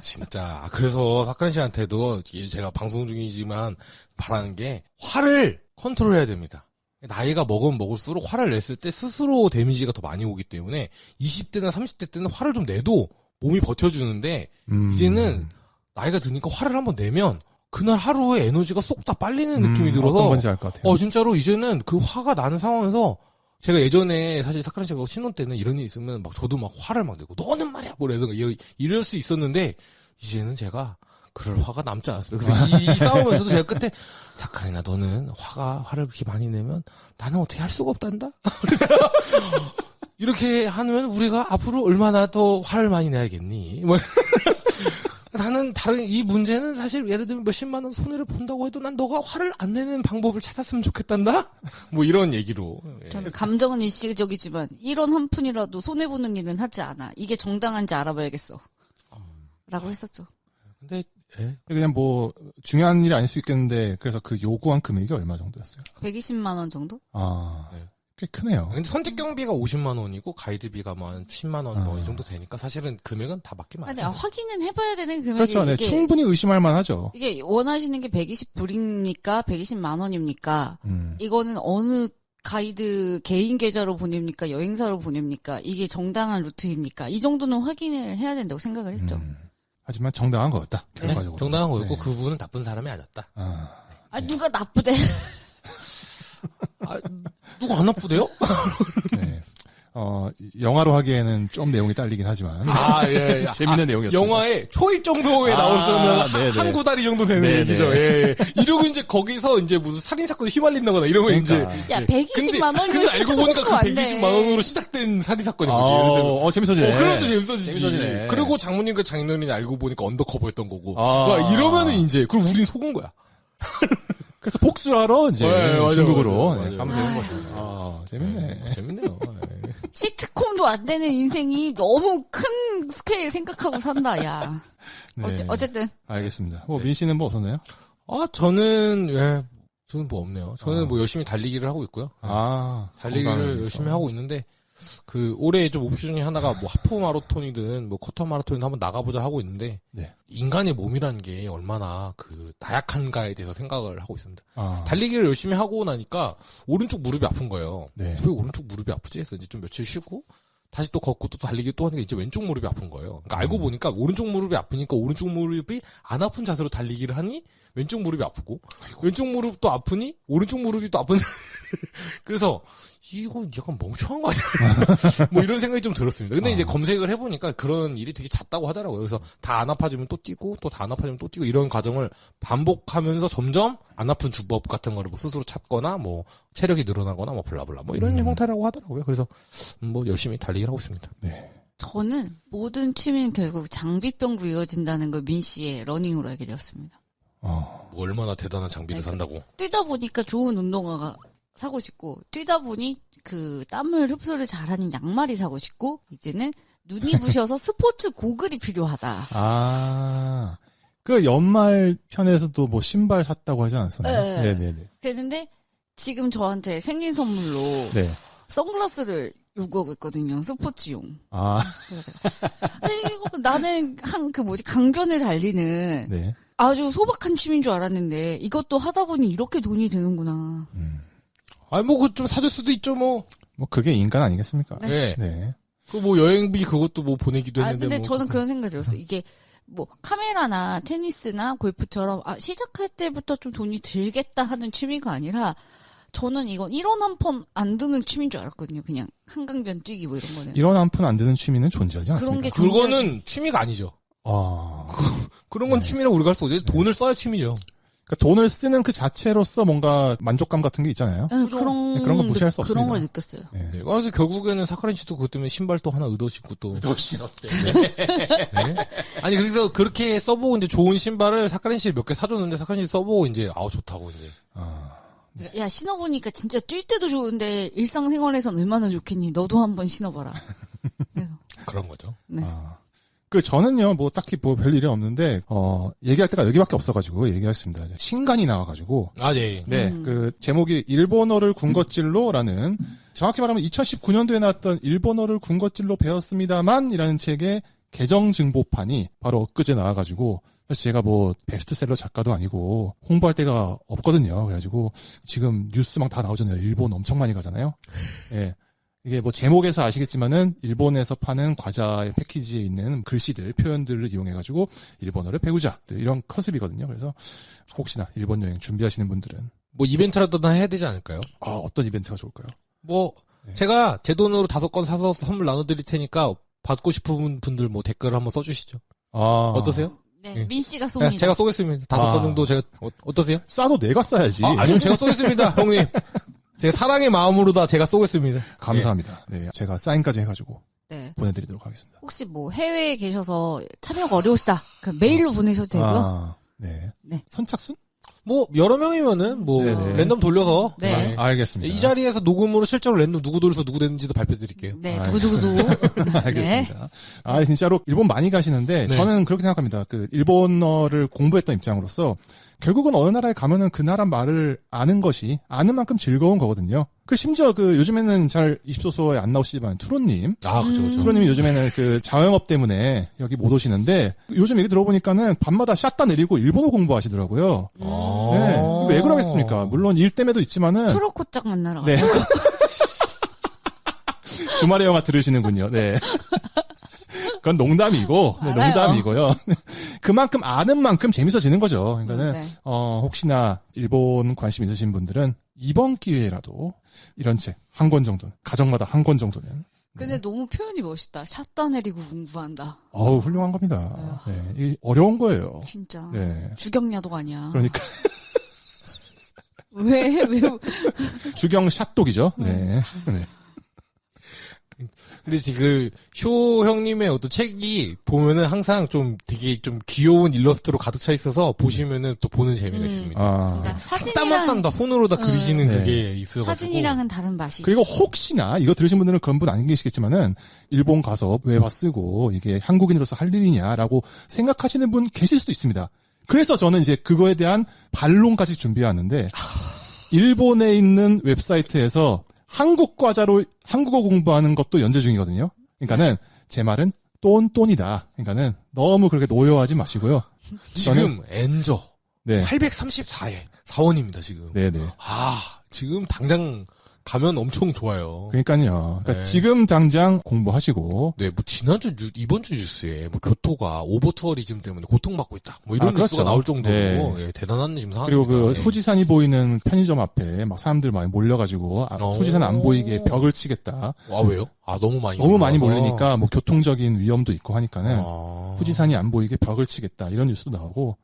진짜 그래서 사카리 씨한테도 제가 방송 중이지만 바라는 게 화를 컨트롤해야 됩니다. 나이가 먹으면 먹을수록 화를 냈을 때 스스로 데미지가 더 많이 오기 때문에 20대나 30대 때는 화를 좀 내도 몸이 버텨주는데 이제는 나이가 드니까 화를 한번 내면 그날 하루에 에너지가 쏙 다 빨리는 느낌이 들어서 어떤 건지 알 것 같아요. 진짜로 이제는 그 화가 나는 상황에서 제가 예전에 사실 사카린 씨가 신혼 때는 이런 일이 있으면 막 저도 막 화를 막 내고 너는 말이야 뭐라든가 이럴 수 있었는데 이제는 제가 그럴 화가 남지 않았어요. 그래서 이 싸우면서도 제가 끝에 사카린아 너는 화를 그렇게 많이 내면 나는 어떻게 할 수가 없단다. 이렇게 하면 우리가 앞으로 얼마나 더 화를 많이 내야겠니? 나는 이 문제는 사실 예를 들면 몇십만 원 손해를 본다고 해도 난 너가 화를 안 내는 방법을 찾았으면 좋겠단다? 뭐 이런 얘기로. 저는 감정은 일시적이지만 1원 한 푼이라도 손해보는 일은 하지 않아. 이게 정당한지 알아봐야겠어. 라고 했었죠. 근데, 그냥 뭐 중요한 일이 아닐 수 있겠는데 그래서 그 요구한 금액이 얼마 정도였어요? 120만 원 정도? 네. 꽤 크네요. 근데 선택 경비가 50만 원이고 가이드비가 뭐 한 10만 원 뭐 이 정도 되니까 사실은 금액은 다 맞긴 아니, 맞아요. 확인은 해봐야 되는 금액이 그렇죠. 네, 이게, 충분히 의심할 만하죠. 이게 원하시는 게 120불입니까? 120만 원입니까? 이거는 어느 가이드 개인 계좌로 보냅니까? 여행사로 보냅니까? 이게 정당한 루트입니까? 이 정도는 확인을 해야 된다고 생각을 했죠. 하지만 정당한 거였다. 네. 결과적으로. 정당한 거였고 네. 그분은 나쁜 사람이 아니었다. 누가 나쁘대? 누가 안 나쁘대요? 네. 영화로 하기에는 좀 내용이 딸리긴 하지만. 예. 재밌는 내용이었어요. 영화의 초입 정도에 나오면 네네. 한 구다리 정도 되는 네네. 얘기죠. 예. 이러고 이제 거기서 이제 무슨 살인사건에 휘말린다거나 이러면 그러니까. 이제. 야, 예. 120만 원이면 근데 알고 보니까 그 안 돼. 120만 원으로 시작된 살인사건인 거지. 예를 들면. 재밌어지네. 그래도 재밌어지지. 재밌어지네. 그리고 장모님과 장인어른이 알고 보니까 언더커버였던 거고. 아. 막 이러면은 이제, 그럼 우린 속은 거야. 그래서 복수하러 이제 네, 맞아요, 중국으로 맞아요. 네, 가면 되는 거죠. 재밌네. 재밌네요. 시트콤도 안 되는 인생이 너무 큰 스케일 생각하고 산다, 야. 네. 어쨌든. 알겠습니다. 민 씨는 뭐 없었나요? 저는 뭐 없네요. 저는 뭐 열심히 달리기를 하고 있고요. 건강을 달리기를 위해서. 열심히 하고 있는데, 올해 좀 목표 중에 하나가 뭐 하프 마라톤이든 뭐 쿼터 마라톤이든 한번 나가보자 하고 있는데, 네. 인간의 몸이라는 게 얼마나 나약한가에 대해서 생각을 하고 있습니다. 아. 달리기를 열심히 하고 나니까 오른쪽 무릎이 아픈 거예요. 네. 왜 오른쪽 무릎이 아프지? 해서 이제 좀 며칠 쉬고, 다시 또 걷고 또 달리기 또 하니까 이제 왼쪽 무릎이 아픈 거예요. 그러니까 알고 보니까 오른쪽 무릎이 아프니까 오른쪽 무릎이 안 아픈 자세로 달리기를 하니 왼쪽 무릎이 아프고, 왼쪽 무릎도 아프니 오른쪽 무릎이 또 아픈. 그래서 이거 약간 멍청한 거 아니야? 뭐 이런 생각이 좀 들었습니다. 근데 이제 검색을 해보니까 그런 일이 되게 잦다고 하더라고요. 그래서 다 안 아파지면 또 뛰고, 또 다 안 아파지면 또 뛰고, 이런 과정을 반복하면서 점점 안 아픈 주법 같은 거를 뭐 스스로 찾거나, 뭐 체력이 늘어나거나, 뭐 블라블라, 뭐 이런 형태라고 하더라고요. 그래서 뭐 열심히 달리기를 하고 있습니다. 네. 저는 모든 취미는 결국 장비병으로 이어진다는 걸 민 씨의 러닝으로 알게 되었습니다. 뭐 얼마나 대단한 장비를 산다고. 뛰다 보니까 좋은 운동화가 사고 싶고, 뛰다 보니 땀을 흡수를 잘하는 양말이 사고 싶고, 이제는 눈이 부셔서 스포츠 고글이 필요하다. 아. 그 연말 편에서도 뭐 신발 샀다고 하지 않았었나요? 네. 네네네. 그랬는데 지금 저한테 생일 선물로 네. 선글라스를 요구하고 있거든요. 스포츠용. 아. 근데 이거 나는 강변을 달리는 네. 아주 소박한 취미인 줄 알았는데 이것도 하다 보니 이렇게 돈이 드는구나. 아니 뭐 그 좀 사줄 수도 있죠 뭐. 뭐 그게 인간 아니겠습니까? 네. 네. 뭐 여행비 그것도 뭐 보내기도 했는데. 근데 뭐. 저는 그런 생각이 들었어요. 이게 뭐 카메라나 테니스나 골프처럼 시작할 때부터 좀 돈이 들겠다 하는 취미가 아니라 저는 이건 1원 한 푼 안 드는 취미인 줄 알았거든요. 그냥 한강변 뛰기 뭐 이런 거는. 1원 한 푼 안 드는 취미는 존재하지 않습니다. 그런 게 그거는 취미가 아니죠. 아. 그런 건 취미라고 우리가 할 수 없죠. 돈을 써야 취미죠. 그러니까 돈을 쓰는 그 자체로서 뭔가 만족감 같은 게 있잖아요. 네, 그런 건 무시할 수 그런 없습니다. 걸 느꼈어요. 네. 네. 그래서 결국에는 사카린 씨도 그것 때문에 신발 또 하나 의도 신고 또. 또 싫었대. 네. 아니, 그래서 그렇게 써보고 이제 좋은 신발을 사카린 씨 몇 개 사줬는데 사카린 씨 써보고 이제, 좋다고 이제. 야, 신어보니까 진짜 뛸 때도 좋은데 일상생활에선 얼마나 좋겠니? 너도 한번 신어봐라. 그래서. 그런 거죠. 네. 저는요, 뭐, 딱히 뭐, 별 일이 없는데, 얘기할 때가 여기밖에 없어가지고, 얘기했습니다. 신간이 나와가지고. 네. 네, 제목이 일본어를 군것질로라는, 정확히 말하면 2019년도에 나왔던 일본어를 군것질로 배웠습니다만, 이라는 책의 개정 증보판이 바로 엊그제 나와가지고, 사실 제가 뭐, 베스트셀러 작가도 아니고, 홍보할 데가 없거든요. 그래가지고, 지금 뉴스 막 다 나오잖아요. 일본 엄청 많이 가잖아요. 예. 이게 뭐 제목에서 아시겠지만은 일본에서 파는 과자의 패키지에 있는 글씨들, 표현들을 이용해가지고 일본어를 배우자. 이런 컨셉이거든요. 그래서 혹시나 일본 여행 준비하시는 분들은. 뭐 이벤트라도 하나 해야 되지 않을까요? 어떤 이벤트가 좋을까요? 뭐, 제가 제 돈으로 5건 사서 선물 나눠드릴 테니까 받고 싶은 분들 뭐 댓글을 한번 써주시죠. 어떠세요? 네, 민 씨가 쏩니다. 네, 제가 쏘겠습니다. 5건 정도 제가, 어떠세요? 쏴도 내가 쏴야지. 아니요, 제가 쏘겠습니다, 형님. 제가 사랑의 마음으로 다 제가 쏘겠습니다. 감사합니다. 네, 제가 사인까지 해가지고 네. 보내드리도록 하겠습니다. 혹시 뭐 해외에 계셔서 참여가 어려우시다. 메일로 보내셔도 되고요. 네. 네. 선착순? 뭐 여러 명이면은 뭐 네네. 랜덤 돌려서 네. 알겠습니다. 이 자리에서 녹음으로 실제로 랜덤 누구 돌려서 누구 됐는지도 발표드릴게요. 네, 두구두구두. 알겠습니다. 진짜로 일본 많이 가시는데 네. 저는 그렇게 생각합니다. 일본어를 공부했던 입장으로서 결국은 어느 나라에 가면은 그 나라 말을 아는 것이 아는 만큼 즐거운 거거든요. 심지어 요즘에는 잘 20소서에 안 나오시지만 투로님. 그렇죠. 투로님이 요즘에는 자영업 때문에 여기 못 오시는데 요즘 얘기 들어보니까는 밤마다 샷다 내리고 일본어 공부하시더라고요. 네. 왜 그러겠습니까? 물론 일 때문에도 있지만은. 프로코짝 만나러 네. 가요. 주말에 영화 들으시는군요. 네. 그건 농담이고, 네, 농담이고요. 그만큼 아는 만큼 재밌어지는 거죠. 그러니까는, 네. 혹시나 일본 관심 있으신 분들은 이번 기회라도 이런 책 한 권 정도는, 가정마다 한 권 정도는. 근데 너무 표현이 멋있다. 샷다 내리고 공부한다. 훌륭한 겁니다. 네. 이게 어려운 거예요. 진짜. 네. 주경야도가 아니야. 그러니까. 왜? 주경 샷독이죠. 네. 네. 근데 효 형님의 어떤 책이 보면은 항상 좀 되게 좀 귀여운 일러스트로 가득 차 있어서 보시면은 또 보는 재미가 있습니다. 그러니까 한 사진이랑 땀 다 손으로 다 그리시는 네. 그게 있어가지고. 사진이랑은 다른 맛이. 그리고 혹시나 이거 들으신 분들은 그런 분 안 계시겠지만은 일본 가서 외화 쓰고 이게 한국인으로서 할 일이냐라고 생각하시는 분 계실 수도 있습니다. 그래서 저는 이제 그거에 대한 반론까지 준비해왔는데 일본에 있는 웹사이트에서 한국 과자로 한국어 공부하는 것도 연재 중이거든요. 그러니까는 제 말은 똔똔이다. 그러니까는 너무 그렇게 노여워하지 마시고요. 지금 엔저 네. 834회 사원입니다 지금. 네네. 지금 당장 가면 엄청 좋아요. 그러니까요. 그러니까 네. 지금 당장 공부하시고. 네, 뭐 이번 주 뉴스에 뭐 교토가 오버투어리즘 때문에 고통받고 있다. 뭐 이런 그렇죠. 뉴스가 나올 정도로 네. 예, 대단한 지금 상황입니다. 그리고 그 네. 후지산이 보이는 편의점 앞에 막 사람들 많이 몰려가지고 후지산 안 보이게 벽을 치겠다. 왜요? 너무 많이 너무 많이 몰려서. 몰리니까 뭐 교통적인 위험도 있고 하니까는 아. 후지산이 안 보이게 벽을 치겠다 이런 뉴스도 나오고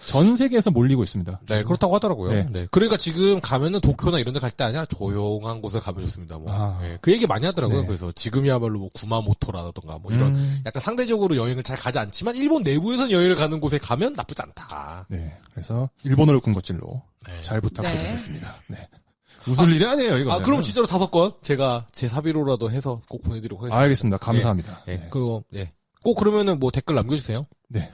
전 세계에서 몰리고 있습니다. 네, 그렇다고 하더라고요. 네. 네. 그러니까 지금 가면은 도쿄나 이런 데 갈 때 아니라 조용한 곳에 가면 좋습니다. 뭐. 네, 그 얘기 많이 하더라고요. 네. 그래서 지금이야말로 뭐 구마모토라던가 뭐 이런 약간 상대적으로 여행을 잘 가지 않지만 일본 내부에선 여행을 가는 곳에 가면 나쁘지 않다. 네, 그래서 일본어를 군것질로 네. 잘 부탁드리겠습니다. 네. 웃을 일이 아니에요, 이거. 그럼 진짜로 5건 제가 제 사비로라도 해서 꼭 보내드리도록 하겠습니다. 알겠습니다. 감사합니다. 네. 네. 그리고, 예. 꼭 그러면은 뭐 댓글 남겨주세요. 네.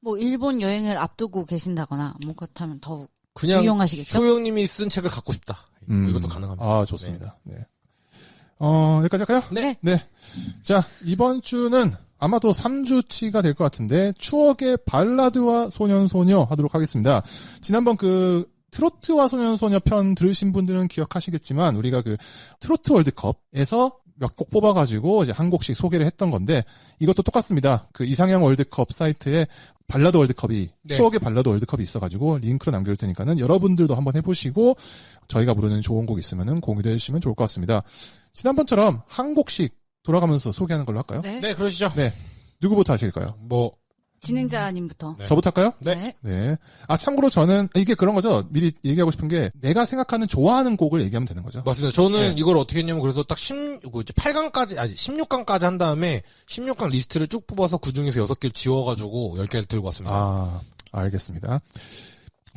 뭐 일본 여행을 앞두고 계신다거나 뭐 그렇다면 더욱 그냥 유용하시겠죠? 소영님이 쓴 책을 갖고 싶다. 뭐 이것도 가능합니다. 좋습니다. 네. 여기까지 할까요? 네. 네. 자, 이번 주는 아마도 3주치가 될 것 같은데, 추억의 발라드와 소년소녀 하도록 하겠습니다. 지난번 트로트와 소년소녀 편 들으신 분들은 기억하시겠지만, 우리가 트로트 월드컵에서 몇 곡 뽑아가지고 이제 한 곡씩 소개를 했던 건데, 이것도 똑같습니다. 이상형 월드컵 사이트에 발라드 월드컵이, 네. 추억의 발라드 월드컵이 있어가지고 링크로 남겨둘 테니까는 여러분들도 한번 해보시고, 저희가 부르는 좋은 곡 있으면은 공유도 해주시면 좋을 것 같습니다. 지난번처럼 한 곡씩 돌아가면서 소개하는 걸로 할까요? 네. 네, 그러시죠. 네. 누구부터 하실까요? 뭐, 진행자님부터. 네. 저부터 할까요? 네. 네. 참고로 저는, 이게 그런 거죠. 미리 얘기하고 싶은 게, 내가 생각하는 좋아하는 곡을 얘기하면 되는 거죠. 맞습니다. 저는 네. 이걸 어떻게 했냐면 그래서 딱 8강까지, 16강까지 한 다음에 16강 리스트를 쭉 뽑아서 그 중에서 6개를 지워가지고 10개를 들고 왔습니다. 알겠습니다.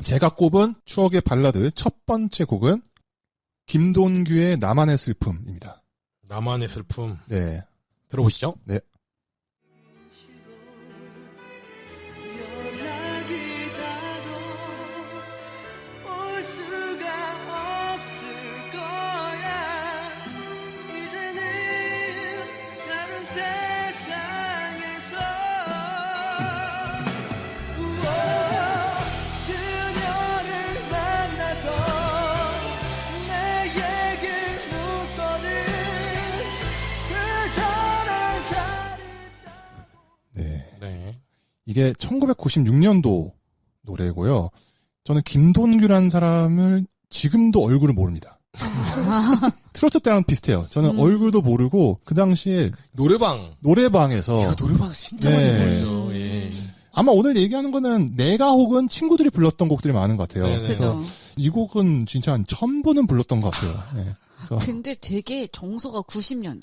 제가 꼽은 추억의 발라드 첫 번째 곡은 김돈규의 나만의 슬픔입니다. 나만의 슬픔. 네. 들어보시죠. 네. 연락이 닿아도 올 수가 없을 거야. 이제는 다른 세상에서 그녀를 만나서 내 얘길 묻거든. 그저 난 잘했다고. 네. 네. 이게 1996년도 노래고요. 저는 김돈규라는 사람을 지금도 얼굴을 모릅니다. 트로트 때랑 비슷해요. 저는 얼굴도 모르고 그 당시에 노래방에서 노래방 진짜 네. 많이 부르죠. 예. 아마 오늘 얘기하는 거는 내가 혹은 친구들이 불렀던 곡들이 많은 것 같아요. 네네. 그래서 그죠. 이 곡은 진짜 한 1000번은 불렀던 것 같아요. 네. 그래서 근데 되게 정서가 90년대.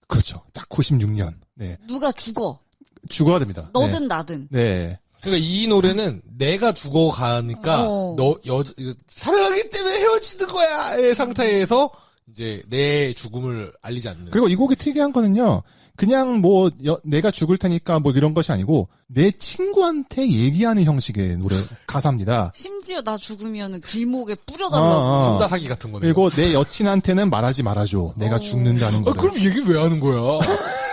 그렇죠. 딱 96년. 네. 누가 죽어. 죽어야 됩니다. 너든 나든. 네. 그러니까 이 노래는 내가 죽어가니까 사랑하기 때문에 헤어지는 거야의 상태에서 이제 내 죽음을 알리지 않는. 그리고 이 곡이 특이한 거는요. 그냥 내가 죽을 테니까 뭐 이런 것이 아니고 내 친구한테 얘기하는 형식의 노래 가사입니다. 심지어 나 죽으면 길목에 뿌려달라고. 혼다사기 같은 거네요. 그리고 내 여친한테는 말하지 말아줘. 내가 죽는다는 거를. 그럼 얘기 왜 하는 거야?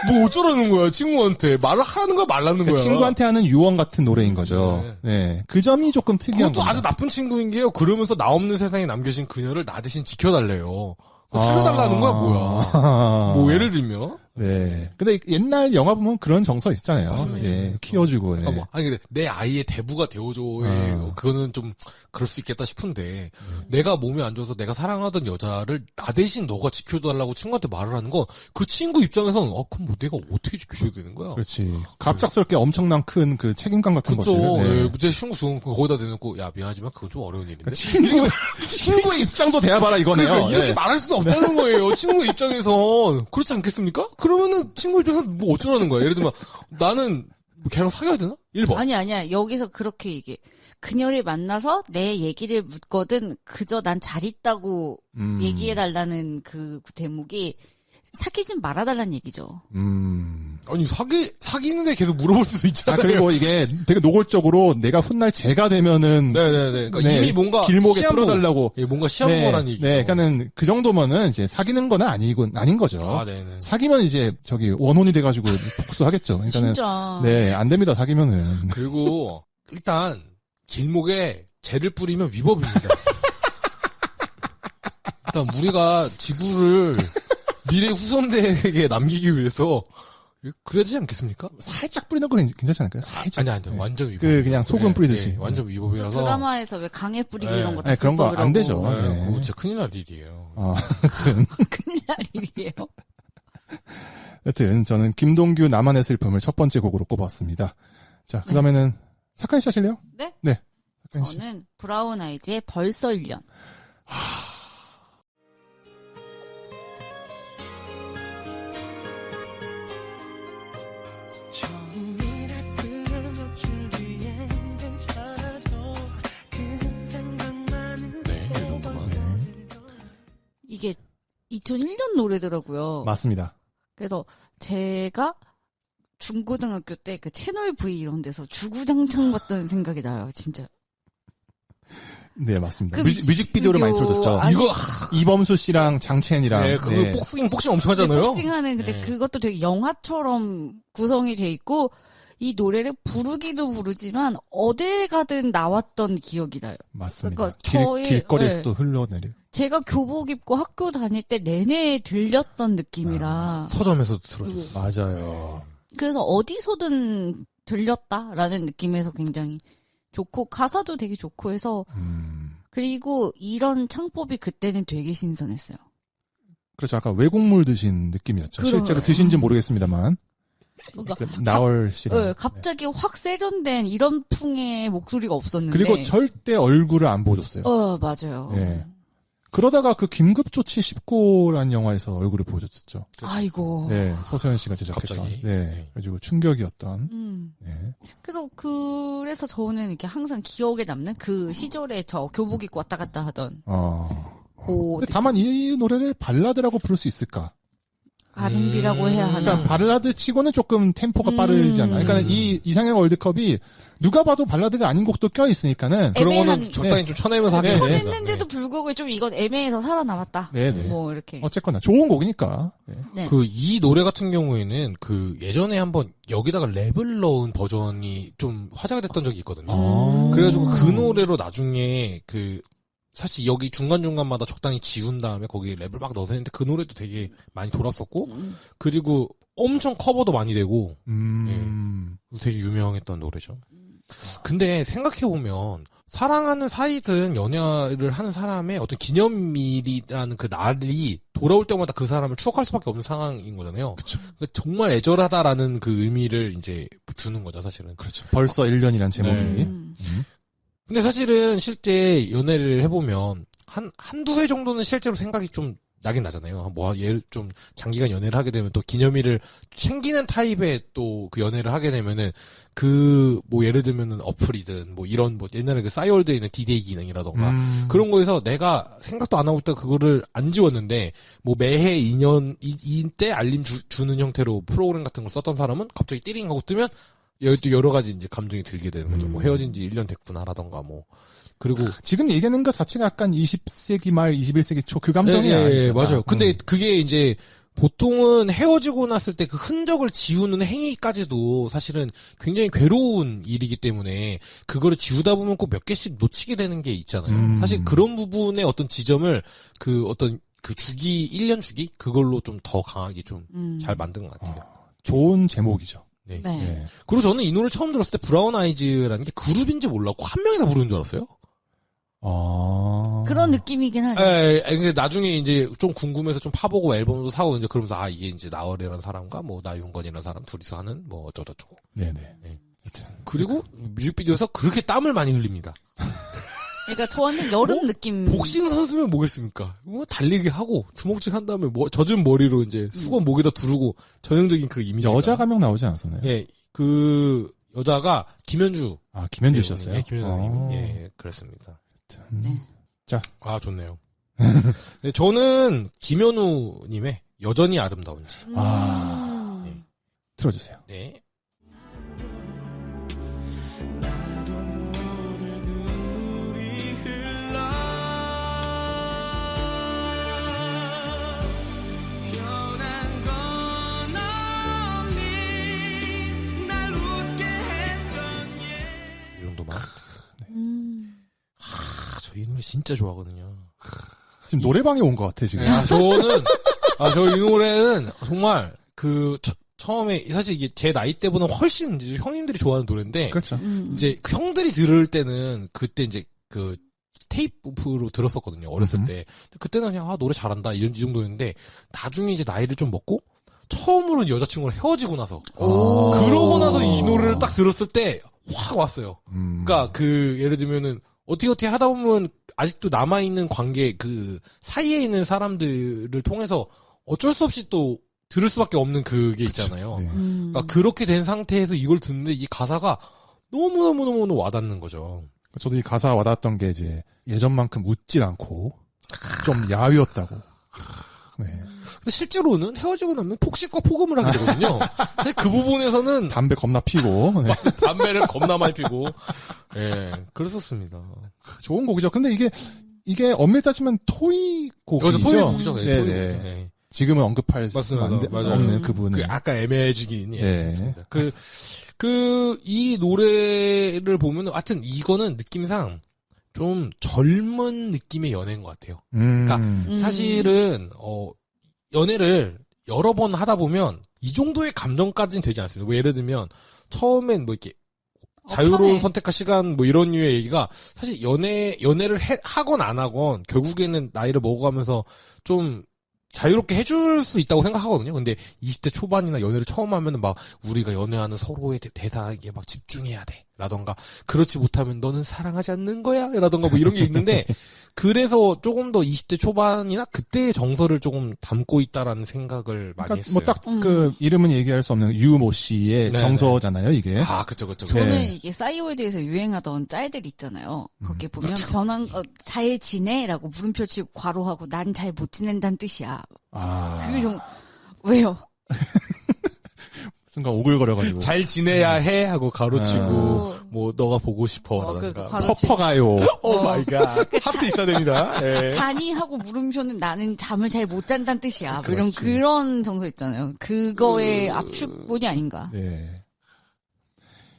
뭐 어쩌라는 거야, 친구한테. 말을 하라는 거야, 말라는 거야. 친구한테 하는 유언 같은 노래인 거죠. 네. 그 점이 조금 특이한 그것도 겁니다. 아주 나쁜 친구인 게요. 그러면서 나 없는 세상에 남겨진 그녀를 나 대신 지켜달래요. 살려달라는 거야, 뭐야. 뭐 예를 들면. 네. 근데 옛날 영화 보면 그런 정서 있잖아요. 맞습니다. 예. 키워주고. 네. 아니 근데 내 아이의 대부가 되어줘의 그거는 좀 그럴 수 있겠다 싶은데 내가 몸이 안 좋아서 내가 사랑하던 여자를 나 대신 너가 지켜달라고 친구한테 말을 하는 건 그 친구 입장에서는 그럼 뭐 내가 어떻게 지켜줘야 되는 거야? 그렇지. 갑작스럽게 엄청난 큰 그 책임감 같은 그쵸. 것을. 예, 제 친구 죽으면 거기다 대놓고 야 미안하지만 그건 좀 어려운 일인데. 친구의 입장도 대해봐라 이거네요. 그러니까 이렇게 네. 말할 수 없다는 거예요. 친구 입장에서 그렇지 않겠습니까? 그러면은 친구 입장에서 뭐 어쩌라는 거야. 예를 들면 나는 뭐 걔랑 사귀어야 되나? 1번. 아니야. 여기서 그렇게 얘기해. 그녀를 만나서 내 얘기를 묻거든 그저 난 잘 있다고 얘기해달라는 그 대목이 사귀진 말아달라는 얘기죠. 아니, 사귀는데 계속 물어볼 수도 아, 있잖아요. 그리고 이게 되게 노골적으로 내가 훗날 제가 되면은 네네네. 그러니까 네, 이미 뭔가 길목에 시한부, 풀어달라고. 예, 뭔가 시한부라는 얘기죠. 네, 그러니까는 그 정도면은 이제 사귀는 건 아닌 거죠. 아, 네네. 사귀면 이제 원혼이 돼가지고 복수하겠죠. 그러니까는 진짜. 네, 안 됩니다. 사귀면은. 그리고 일단 길목에 재를 뿌리면 위법입니다. 일단 우리가 지구를 미래 후손들에게 남기기 위해서 그래야 되지 않겠습니까? 살짝 뿌리는 건 괜찮지 않을까요? 살짝. 아니 네. 완전 위법. 그냥 소금 뿌리듯이. 완전 위법이라서. 드라마에서 왜 강에 뿌리기 네. 이런 거 다 네, 그런 거 안 되죠. 불법이라고. 네, 네. 그거 진짜 큰일 날 일이에요. 큰일 날 일이에요. 여튼 저는 김동규 나만의 슬픔을 첫 번째 곡으로 꼽았습니다. 자, 그 다음에는 사카이 씨 하실래요? 네? 네. 사카이 씨. 저는 브라운 아이즈의 벌써 1년. 처음이라 그걸 놓치기엔 괜찮아도 그 생각만은 네, 이 정도만. 이게 2001년 노래더라고요. 맞습니다. 그래서 제가 중고등학교 때 그 채널 V 이런 데서 주구장창 봤던 생각이 나요, 진짜. 네, 맞습니다. 그 뮤직비디오를 많이 틀어줬죠. 아니, 이거 이범수 씨랑 장첸이랑. 네, 그거 복싱 엄청 하잖아요. 복싱하는 근데 네. 그것도 되게 영화처럼 구성이 돼 있고 이 노래를 부르기도 부르지만 어딜 가든 나왔던 기억이 나요. 맞습니다. 그러니까 길거리에서도 흘러내려. 제가 교복 입고 학교 다닐 때 내내 들렸던 느낌이라 서점에서도 들어줬어. 맞아요. 그래서 어디서든 들렸다라는 느낌에서 굉장히 좋고 가사도 되게 좋고 해서 그리고 이런 창법이 그때는 되게 신선했어요. 그렇죠. 아까 외국물 드신 느낌이었죠. 그래요. 실제로 드신지 모르겠습니다만. 그러니까 나얼 씨랑. 네, 갑자기 확 세련된 이런 풍의 목소리가 없었는데 그리고 절대 얼굴을 안 보여줬어요. 맞아요. 예. 그러다가 그 긴급조치 10고라는 영화에서 얼굴을 보여줬었죠. 아이고. 네, 서세현 씨가 제작했던. 갑자기? 네. 네. 그래가지고 충격이었던. 네. 그래서 저는 이렇게 항상 기억에 남는 그 시절에 저 교복 입고 왔다 갔다 하던 근데 다만 이 노래를 발라드라고 부를 수 있을까? R&B라고 해야 하나. 그러니까 발라드 치고는 조금 템포가 빠르지 않나. 그러니까 이 이상형 월드컵이 누가 봐도 발라드가 아닌 곡도 껴 있으니까는. 그런 거는 애매한- 적당히 좀 쳐내면서 하면 네, 됩니다. 했는데도 불구하고 좀 이건 애매해서 살아남았다. 네네. 뭐 이렇게. 어쨌거나 좋은 곡이니까. 네. 네. 그 이 노래 같은 경우에는 그 예전에 한번 여기다가 랩을 넣은 버전이 좀 화제가 됐던 적이 있거든요. 그래가지고 그 노래로 나중에 그 사실 여기 중간중간마다 적당히 지운 다음에 거기에 랩을 막 넣어서 했는데 그 노래도 되게 많이 돌았었고 그리고 엄청 커버도 많이 되고 되게 유명했던 노래죠. 근데 생각해보면 사랑하는 사이든 연애를 하는 사람의 어떤 기념일이라는 그 날이 돌아올 때마다 그 사람을 추억할 수밖에 없는 상황인 거잖아요. 그러니까 정말 애절하다라는 그 의미를 이제 주는 거죠, 사실은. 그렇죠. 벌써 1년이란 제목이. 네. 근데 사실은 실제 연애를 해보면 한두 회 정도는 실제로 생각이 좀 나긴 나잖아요. 뭐 예를 좀 장기간 연애를 하게 되면 또 기념일을 챙기는 타입의 또 그 연애를 하게 되면은 그 뭐 예를 들면은 어플이든 뭐 이런 뭐 옛날에 그 싸이월드에 있는 디데이 기능이라던가 그런 거에서 내가 생각도 안 하고 있다 그거를 안 지웠는데 뭐 매해 2년 이때 알림 주는 형태로 프로그램 같은 걸 썼던 사람은 갑자기 띠링 하고 뜨면 또 여러 가지 이제 감정이 들게 되는 거죠. 뭐 헤어진 지 1년 됐구나라던가 뭐. 그리고 지금 얘기하는 것 자체가 약간 20세기 말 21세기 초 그 감성이 예, 아니죠. 맞아요. 근데 그게 이제 보통은 헤어지고 났을 때 그 흔적을 지우는 행위까지도 사실은 굉장히 괴로운 일이기 때문에 그거를 지우다 보면 꼭 몇 개씩 놓치게 되는 게 있잖아요. 사실 그런 부분의 어떤 지점을 그 어떤 그 주기 1년 주기 그걸로 좀 더 강하게 좀 잘 만든 것 같아요. 좋은 제목이죠. 네. 네. 네. 그리고 저는 이 노래 처음 들었을 때 브라운 아이즈라는 게 그룹인지 몰랐고 한 명이 다 부르는 줄 알았어요. 그런 느낌이긴 하죠. 근데 나중에 이제 좀 궁금해서 좀 파보고 앨범도 사고 이제 그러면서 아 이게 이제 나얼이라는 사람과 뭐 나윤건이라는 사람 둘이서 하는 뭐 어쩌고저쩌고. 네네. 네. 그리고 뮤직비디오에서 그렇게 땀을 많이 흘립니다. 그러니까 저한테 여름 느낌. 복싱 선수면 뭐겠습니까? 뭐 달리기 하고 주먹질 한 다음에 뭐 젖은 머리로 이제 수건 목에다 두르고 전형적인 그 이미지. 여자가 명 나오지 않았었나요? 예, 그 여자가 김현주. 김현주 씨였어요? 예, 김현주님. 예, 그렇습니다. 네. 자. 좋네요. 네, 저는 김현우님의 여전히 아름다운지. 네. 틀어주세요. 네. 나도 모를 눈물이 흘러 변한 건 없니 날 웃게 했던 이 정도만. 저 이 노래 진짜 좋아하거든요. 지금 노래방에 온 것 같아, 지금. 저 이 노래는 정말 처음에 사실 이게 제 나이 때보다 훨씬 이제 형님들이 좋아하는 노래인데 그렇죠. 이제 그 형들이 들을 때는 그때 이제 그 테이프로 들었었거든요. 어렸을 때. 그때는 그냥 노래 잘한다 이 정도였는데 나중에 이제 나이를 좀 먹고 처음으로 여자친구랑 헤어지고 나서 그러고 나서 이 노래를 딱 들었을 때 확 왔어요. 그러니까 예를 들면은 어떻게 하다 보면 아직도 남아있는 관계 그 사이에 있는 사람들을 통해서 어쩔 수 없이 또 들을 수밖에 없는 그게 있잖아요. 네. 그러니까 그렇게 된 상태에서 이걸 듣는데 이 가사가 너무너무너무 와닿는 거죠. 저도 이 가사 와닿았던 게 이제 예전만큼 웃질 않고 좀 야위었다고. 네. 근데 실제로는 헤어지고 나면 폭식과 폭음을 하게 되거든요. 사실 그 부분에서는 담배 겁나 피고. 네. 담배를 겁나 많이 피고, 예, 그랬었습니다. 좋은 곡이죠. 근데 이게 엄밀히 따지면 토이 곡이죠. 여기서 토이 곡이죠. 네, 토이 네. 곡. 네. 지금은 언급할 수 맞습니다. 맞아요. 없는 그분의. 아까 애매해지긴 네. 이 노래를 보면, 하여튼 이거는 느낌상 좀 젊은 느낌의 연애인 것 같아요. 그러니까 사실은, 연애를 여러 번 하다 보면 이 정도의 감정까지는 되지 않습니다. 뭐 예를 들면, 처음엔 뭐 이렇게 자유로운 편해. 선택과 시간 뭐 이런 류의 얘기가 사실 연애를 하건 안 하건 결국에는 나이를 먹어가면서 좀 자유롭게 해줄 수 있다고 생각하거든요. 근데 20대 초반이나 연애를 처음 하면은 막 우리가 연애하는 서로의 대사에 막 집중해야 돼. 라던가 그렇지 못하면 너는 사랑하지 않는 거야. 라던가 뭐 이런 게 있는데 그래서 조금 더 20대 초반이나 그때의 정서를 조금 담고 있다라는 생각을 많이 그러니까 했어요. 뭐 딱 그 이름은 얘기할 수 없는 유모 씨의 네네. 정서잖아요, 이게. 아, 그쵸. 저는 네. 이게 싸이월드에서 유행하던 짤들 있잖아요. 거기에 보면 잘 지내라고 물음표 치고 괄호하고 난 잘 못 지낸다는 뜻이야. 그게 좀 왜요? 순간 오글거려가지고. 잘 지내야 해 하고 가로치고 뭐 너가 보고 싶어 라던가 퍼퍼가요. 오 마이 갓. 하트 있어야 됩니다. 예. 잔이 하고 물음표는 나는 잠을 잘 못 잔다는 뜻이야. 뭐 이런 그렇지. 그런 정서 있잖아요. 그거의 압축본이 아닌가. 네.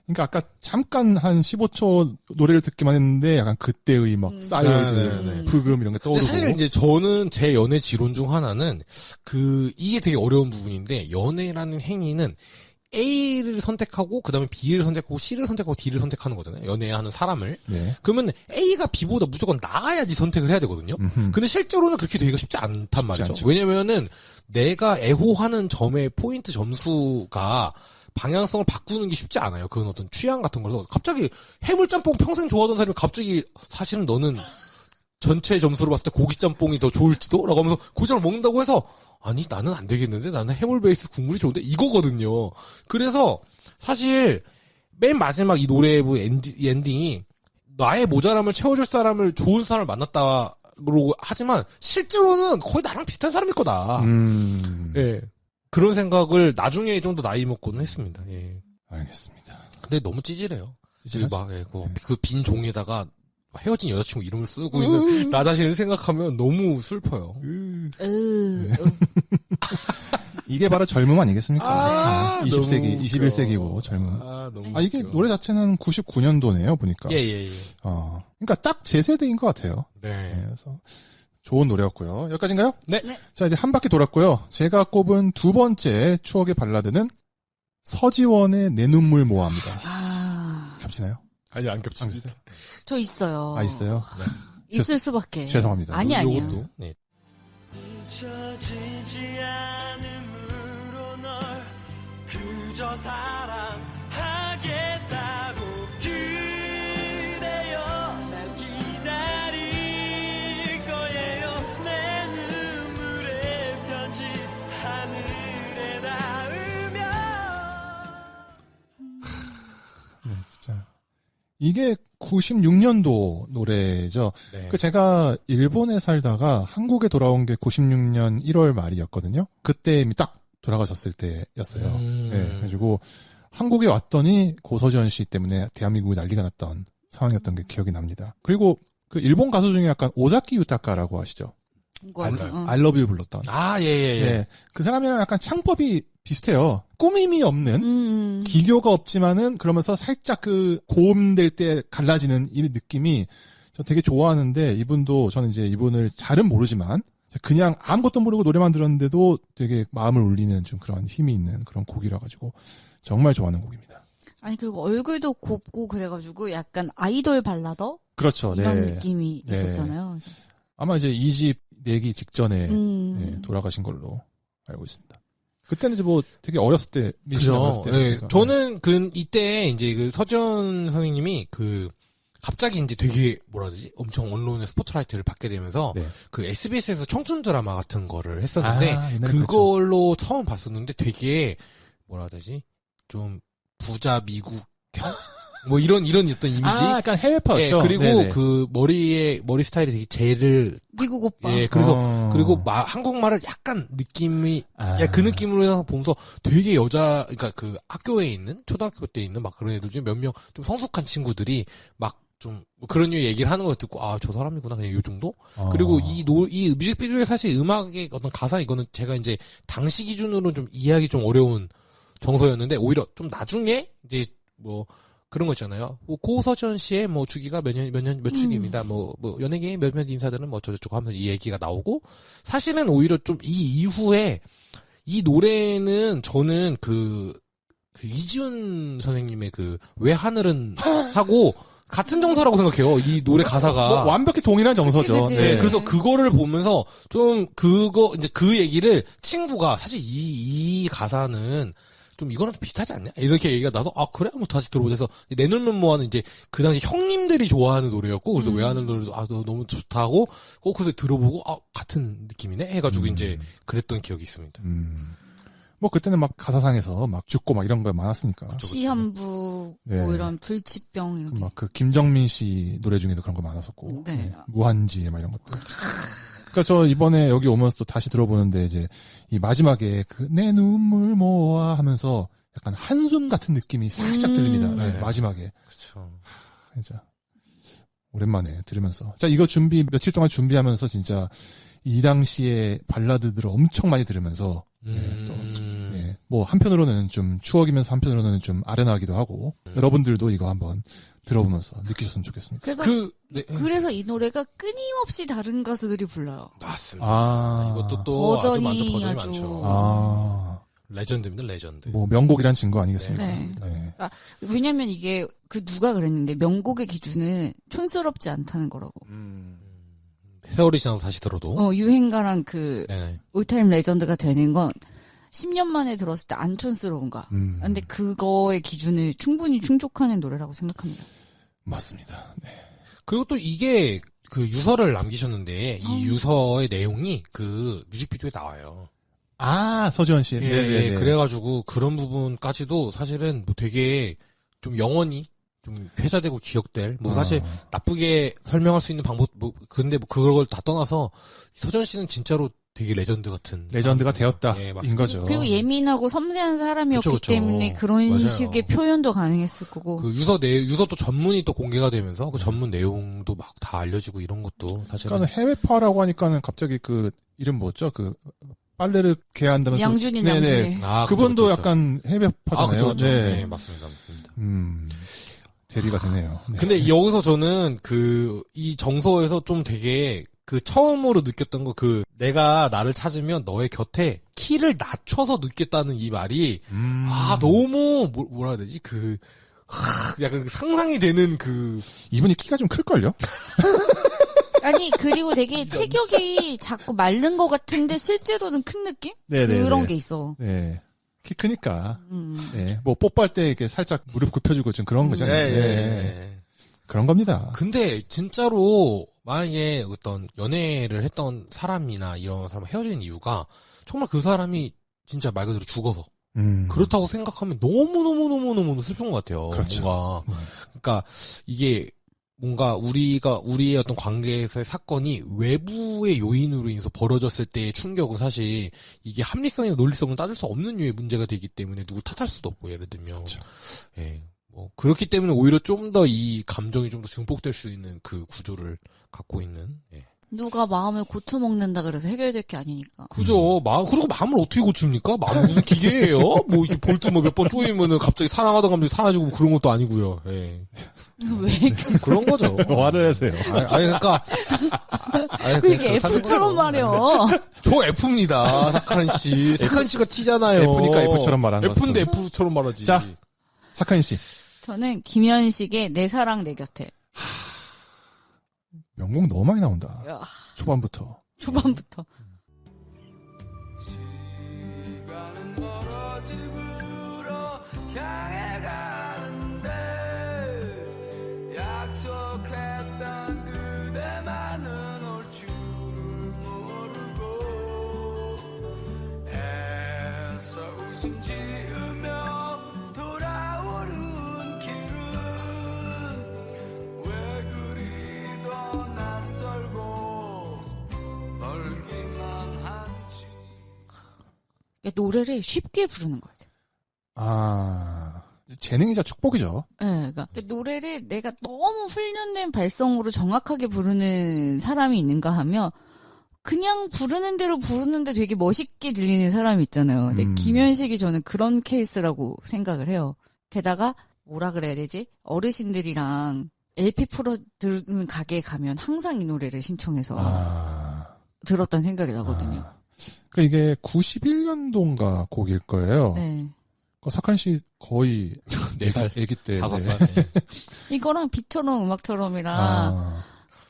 그러니까 아까 잠깐 한 15초 노래를 듣기만 했는데 약간 그때의 막 싸이월드, 네. 불금 이런 게 떠오르고. 사실 이제 저는 제 연애 지론 중 하나는 이게 되게 어려운 부분인데 연애라는 행위는 A를 선택하고 그다음에 B를 선택하고 C를 선택하고 D를 선택하는 거잖아요. 연애하는 사람을. 네. 그러면 A가 B보다 무조건 나아야지 선택을 해야 되거든요. 근데 실제로는 그렇게 되기가 쉽지 않단 말이죠. 않죠. 왜냐면은 내가 애호하는 점의 포인트 점수가 방향성을 바꾸는 게 쉽지 않아요. 그건 어떤 취향 같은 거라서 갑자기 해물짬뽕 평생 좋아하던 사람이 갑자기 사실은 너는 전체 점수로 봤을 때 고기짬뽕이 더 좋을지도? 라고 하면서 고기짬을 먹는다고 해서 아니 나는 안 되겠는데 나는 해물 베이스 국물이 좋은데 이거거든요. 그래서 사실 맨 마지막 이 노래의 엔딩이 나의 모자람을 채워줄 사람을 좋은 사람을 만났다고 하지만 실제로는 거의 나랑 비슷한 사람일 거다. 예. 그런 생각을 나중에 좀 더 나이 먹고는 했습니다. 예. 알겠습니다. 근데 너무 찌질해요. 찌질하죠? 그 빈 종이에다가 헤어진 여자친구 이름을 쓰고 있는 나 자신을 생각하면 너무 슬퍼요. 이게 바로 젊음 아니겠습니까? 아, 20세기, 너무 21세기고 젊음. 너무 이게 웃겨. 노래 자체는 99년도네요, 보니까. 예. 그러니까 딱 제 세대인 것 같아요. 네. 네, 그래서 좋은 노래였고요. 여기까지인가요? 네. 자, 이제 한 바퀴 돌았고요. 제가 꼽은 두 번째 추억의 발라드는 서지원의 내 눈물 모아입니다. 겹치나요? 아니, 안 겹칩니다. 저 있어요. 있어요? 있을 수밖에. 죄송합니다. 아니야. 요것도. 네. 잊혀지지 않음으로 널 그저 사랑하겠다고 그대여 날 기다릴 거예요. 내 눈물의 편지 하늘에 닿으면 네, 진짜. 이게 96년도 노래죠. 네. 제가 일본에 살다가 한국에 돌아온 게 96년 1월 말이었거든요. 그때 딱 돌아가셨을 때였어요. 네, 그래가지고 한국에 왔더니 고서지현 씨 때문에 대한민국이 난리가 났던 상황이었던 게 기억이 납니다. 그리고 그 일본 가수 중에 약간 오자키 유타카라고 아시죠? I love you 불렀던. 아, 예. 네, 그 사람이랑 약간 창법이 비슷해요. 꾸밈이 없는 기교가 없지만은 그러면서 살짝 그 고음될 때 갈라지는 이 느낌이 저 되게 좋아하는데 이분도 저는 이제 이분을 잘은 모르지만 그냥 아무것도 모르고 노래만 들었는데도 되게 마음을 울리는 좀 그런 힘이 있는 그런 곡이라 가지고 정말 좋아하는 곡입니다. 아니 그리고 얼굴도 곱고 그래가지고 약간 아이돌 발라더 그렇죠. 이런 네. 느낌이 네. 있었잖아요. 아마 이제 2집 내기 직전에 네, 돌아가신 걸로 알고 있습니다. 그때는 이제 뭐 되게 어렸을 때 그죠. 어렸을 때 네. 했으니까. 저는 이때 이제 그 서지현 선생님이 갑자기 이제 되게 뭐라 해야 되지? 엄청 언론의 스포트라이트를 받게 되면서 네. 그 SBS에서 청춘 드라마 같은 거를 했었는데 옛날에 그걸로 처음 봤었는데 되게 뭐라 해야 되지? 좀 부자 미국형? 뭐 이런 어떤 이미지? 약간 해외파였죠. 예, 그리고 네네. 그 머리 스타일이 되게 젤을 미국 오빠. 예, 그래서 그리고 한국말을 약간 느낌이 그 느낌으로 해서 보면서 되게 그러니까 그 학교에 있는 초등학교 때 있는 막 그런 애들 중에 몇 명 좀 성숙한 친구들이 막 좀 그런 얘기를 하는 걸 듣고 저 사람이구나 그냥 요 정도. 그리고 이 뮤직비디오에 사실 음악의 어떤 가사 이거는 제가 이제 당시 기준으로 좀 이해하기 좀 어려운 정서였는데 오히려 좀 나중에 이제 뭐 그런 거 있잖아요. 뭐 고서지현 씨의 뭐 주기가 몇 축입니다. 뭐 연예계의 몇몇 인사들은 뭐 저저쩌고 하면서 이 얘기가 나오고 사실은 오히려 좀 이 이후에 이 노래는 저는 그 이지훈 선생님의 왜 하늘은 하고 같은 정서라고 생각해요. 이 노래 가사가. 뭐 완벽히 동일한 정서죠. 그치. 네. 그래서 그거를 보면서 좀 이제 그 얘기를 친구가 사실 이 가사는 좀 이거랑 좀 비슷하지 않냐? 이렇게 얘기가 나서 그래? 한번 다시 들어보자 해서 내놓으면 뭐하는 이제 그 당시 형님들이 좋아하는 노래였고 그래서 왜 하는 노래도 너무 좋다 하고 그래서 들어보고 같은 느낌이네 해가지고 이제 그랬던 기억이 있습니다. 뭐 그때는 막 가사상에서 막 죽고 막 이런 거 많았으니까. 시한부 네. 뭐 이런 불치병 이런 게. 막 그 김정민 씨 노래 중에도 그런 거 많았었고. 네. 무한지 막 이런 것들. 그러니까 저 이번에 여기 오면서 또 다시 들어보는데 이제 이 마지막에 내 눈물 모아 하면서 약간 한숨 같은 느낌이 살짝 들립니다. 네, 네. 마지막에. 그렇죠. 진짜 오랜만에 들으면서. 자, 이거 며칠 동안 준비하면서 진짜 이 당시에 발라드들을 엄청 많이 들으면서 네, 뭐 한편으로는 좀 추억이면서 한편으로는 좀 아련하기도 하고 여러분들도 이거 한번 들어보면서 느끼셨으면 좋겠습니다. 그래서 이 노래가 끊임없이 다른 가수들이 불러요. 맞습니다. 이것도 또 버전이 많죠. 레전드입니다, 레전드. 뭐 명곡이란 증거 아니겠습니까? 네. 네. 왜냐면 이게 누가 그랬는데 명곡의 기준은 촌스럽지 않다는 거라고. 세월이 지나서 다시 들어도. 유행가랑 네. 올타임 레전드가 되는 건 10년 만에 들었을 때 안 촌스러운가. 근데 그거의 기준을 충분히 충족하는 노래라고 생각합니다. 맞습니다. 네. 그리고 또 이게 유서를 남기셨는데 이 유서의 내용이 뮤직비디오에 나와요. 서지현 씨. 네. 그래가지고 그런 부분까지도 사실은 뭐 되게 좀 영원히 좀 회자되고 기억될 사실 나쁘게 설명할 수 있는 방법 근데 그걸 다 떠나서 서지현 씨는 진짜로 되게 레전드가 되었다 인 거죠. 그리고 예민하고 섬세한 사람이었기 그쵸. 때문에 그런 맞아요. 식의 표현도 가능했을 거고. 유서 또 전문이 또 공개가 되면서 그 전문 내용도 막 다 알려지고 이런 것도 사실은. 그러니까 해외파라고 하니까는 갑자기 이름 뭐였죠? 빨래를 개한다면서. 양준인 네네. 그분도 그쵸. 약간 해외파잖아요. 그쵸. 네. 네, 맞습니다. 대리가 되네요. 네. 근데 여기서 저는 이 정서에서 좀 되게 처음으로 느꼈던 거 내가 나를 찾으면 너의 곁에 키를 낮춰서 늦겠다는 이 말이 너무 뭐라 해야 되지? 약간 상상이 되는 이분이 키가 좀 클걸요? 아니 그리고 되게 체격이 자꾸 마른 것 같은데 실제로는 큰 느낌? 네네. 그런 게 있어. 네. 키 크니까. 네. 뭐 뽀뽀할 때 이렇게 살짝 무릎 굽혀주고 좀 그런 거잖아요. 네. 그런 겁니다. 근데 진짜로 만약에 어떤 연애를 했던 사람이나 이런 사람 헤어진 이유가 정말 그 사람이 진짜 말 그대로 죽어서 그렇다고 생각하면 너무 슬픈 것 같아요. 그렇죠. 뭔가 그러니까 이게 뭔가 우리의 어떤 관계에서의 사건이 외부의 요인으로 인해서 벌어졌을 때의 충격은 사실 이게 합리성이나 논리성을 따질 수 없는 류의 문제가 되기 때문에 누구 탓할 수도 없고, 예를 들면. 그렇죠. 예. 뭐, 그렇기 때문에 오히려 좀 더 이 감정이 좀 더 증폭될 수 있는 그 구조를 갖고 있는, 예. 누가 마음을 고쳐먹는다 그래서 해결될 게 아니니까. 그죠. 그리고 마음을 어떻게 고칩니까? 마음은 무슨 기계예요? 뭐, 이게 볼트 뭐 몇 번 쪼이면은 갑자기 사랑하던 감정이 사라지고 그런 것도 아니고요. 예. 왜 그런 거죠. 화를 내세요. 그러니까. 그게 F처럼 말이요. 저 F입니다. 사카린 씨. 사카린 씨가 T잖아요. F니까 F처럼 말하는 F인데 거죠. F처럼 말하지. 자, 사카린 씨. 저는 김현식의 내 사랑 내 곁에. 명곡 너무 많이 나온다. 야, 초반부터. 초반부터. 시간은 멀어 집으로 향해 가는데 약속했던 그대만은 올 줄을 모르고 애써 웃음 지으며 돌아오는 길은 왜 그리 더 낯설고 멀기만 한지. 노래를 쉽게 부르는 것 같아요. 아, 재능이자 축복이죠. 네, 그러니까 노래를 내가 너무 훈련된 발성으로 정확하게 부르는 사람이 있는가 하면 그냥 부르는 대로 부르는데 되게 멋있게 들리는 사람이 있잖아요. 근데 김현식이 저는 그런 케이스라고 생각을 해요. 게다가 뭐라 그래야 되지? 어르신들이랑 LP 풀어 들는 가게에 가면 항상 이 노래를 신청해서 들었던 생각이 나거든요. 그러니까 이게 91년도인가 곡일 거예요. 네. 사카린 씨 거의 4살. 애기 때. 5살. 네. 이거랑 비처럼 음악처럼이랑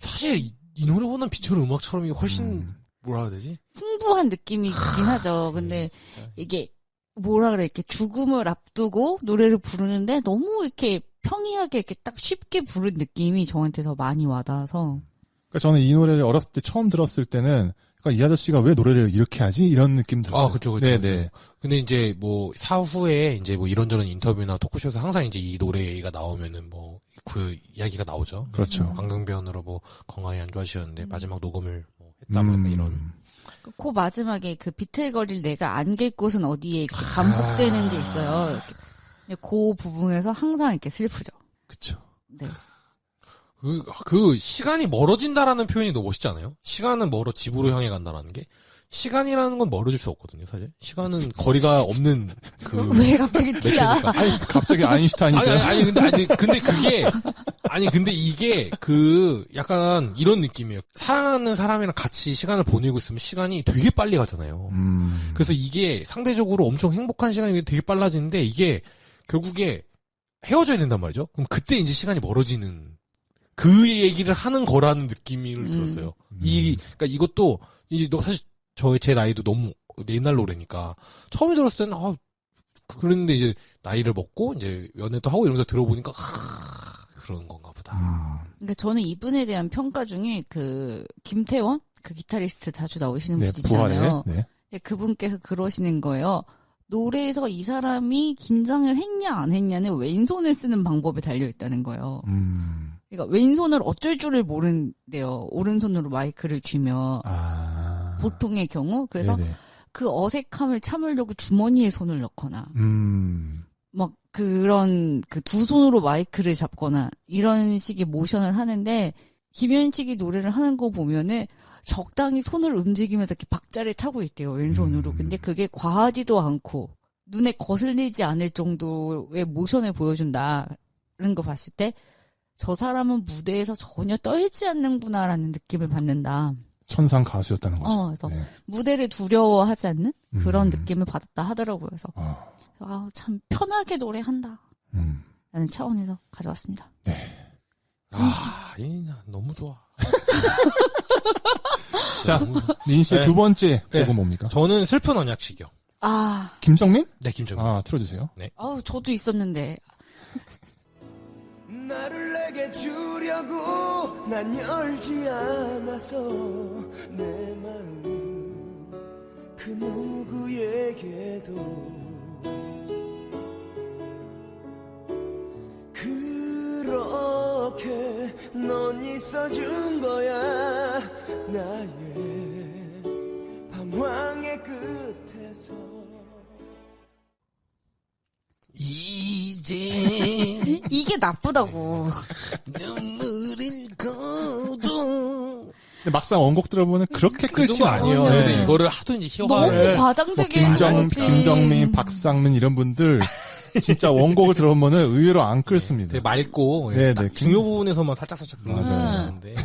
사실 이 노래보다는 비처럼 음악처럼이 훨씬 뭐라 해야 되지? 풍부한 느낌이 있긴 하죠. 근데 이게 뭐라 그래, 이렇게 죽음을 앞두고 노래를 부르는데 너무 이렇게 평이하게 이렇게 딱 쉽게 부른 느낌이 저한테 더 많이 와닿아서. 그러니까 저는 이 노래를 어렸을 때 처음 들었을 때는 그러니까 이 아저씨가 왜 노래를 이렇게 하지? 이런 느낌 들었어요. 그쵸. 네네. 근데 이제 뭐 사후에 이제 뭐 이런저런 인터뷰나 토크쇼에서 항상 이제 이 노래가 나오면은 뭐 그 이야기가 나오죠. 그렇죠. 관경배원으로 뭐 건강이 안 좋아지셨는데 마지막 녹음을 뭐 했다 뭐 이런. 그 마지막에 그 비틀거릴 내가 안길 곳은 어디에 이렇게 반복되는 게 있어요. 이렇게. 그 부분에서 항상 이렇게 슬프죠. 그쵸. 네. 그 시간이 멀어진다라는 표현이 너무 멋있지 않아요? 시간은 멀어 집으로 향해 간다라는 게 시간이라는 건 멀어질 수 없거든요, 사실. 시간은 거리가 없는 왜 갑자기 티야? 매체니까. 아니, 갑자기 아인슈타인이세요? 근데 이게 약간 이런 느낌이에요. 사랑하는 사람이랑 같이 시간을 보내고 있으면 시간이 되게 빨리 가잖아요. 그래서 이게 상대적으로 엄청 행복한 시간이 되게 빨라지는데 이게 결국에 헤어져야 된단 말이죠. 그럼 그때 이제 시간이 멀어지는 그 얘기를 하는 거라는 느낌을 들었어요. 그러니까 이것도 이제 사실 제 나이도 너무 옛날 노래니까 처음에 들었을 때는 그랬는데 이제 나이를 먹고 이제 연애도 하고 이러면서 들어보니까 그런 건가 보다. 그러니까 저는 이분에 대한 평가 중에 그 김태원 그 기타리스트 자주 나오시는 분 있잖아요. 네. 그분께서 그러시는 거예요. 노래에서 이 사람이 긴장을 했냐 안 했냐는 왼손을 쓰는 방법에 달려 있다는 거예요. 그러니까 왼손을 어쩔 줄을 모른대요. 오른손으로 마이크를 쥐면 보통의 경우. 그래서 네네. 그 어색함을 참으려고 주머니에 손을 넣거나 막 그런 그 두 손으로 마이크를 잡거나 이런 식의 모션을 하는데 김현식이 노래를 하는 거 보면은 적당히 손을 움직이면서 이렇게 박자를 타고 있대요, 왼손으로. 근데 그게 과하지도 않고 눈에 거슬리지 않을 정도의 모션을 보여준다는 거 봤을 때 저 사람은 무대에서 전혀 떨지 않는구나라는 느낌을 받는다. 천상 가수였다는 거죠. 그래서 네. 무대를 두려워하지 않는 그런 느낌을 받았다 하더라고요. 그래서 참 편하게 노래한다. 라는 차원에서 가져왔습니다. 네. 너무 좋아. 자, 민 씨의 두 번째 곡은 뭡니까? 저는 슬픈 언약식이요. 김정민? 네, 김정민. 틀어주세요. 네. 저도 있었는데. 나를 내게 주려고 난 열지 않아서 내 마음 그 누구에게도 그렇게 넌 있어준 거야 나의 방황의 끝에서 이제 이게 나쁘다고. 눈물을 거둬. 근데 막상 원곡 들어보면 그렇게 그 끌진 정도 아니에요. 않아요. 근데 이거를 하도 이제 너무 희화를 뭐 과장되게 하지. 김정민, 박상민 이런 분들 진짜 원곡을 들어보면은 의외로 안 끌습니다. 되게 맑고 네, 딱 네. 중요 부분에서만 살짝 맞아요. 그러는데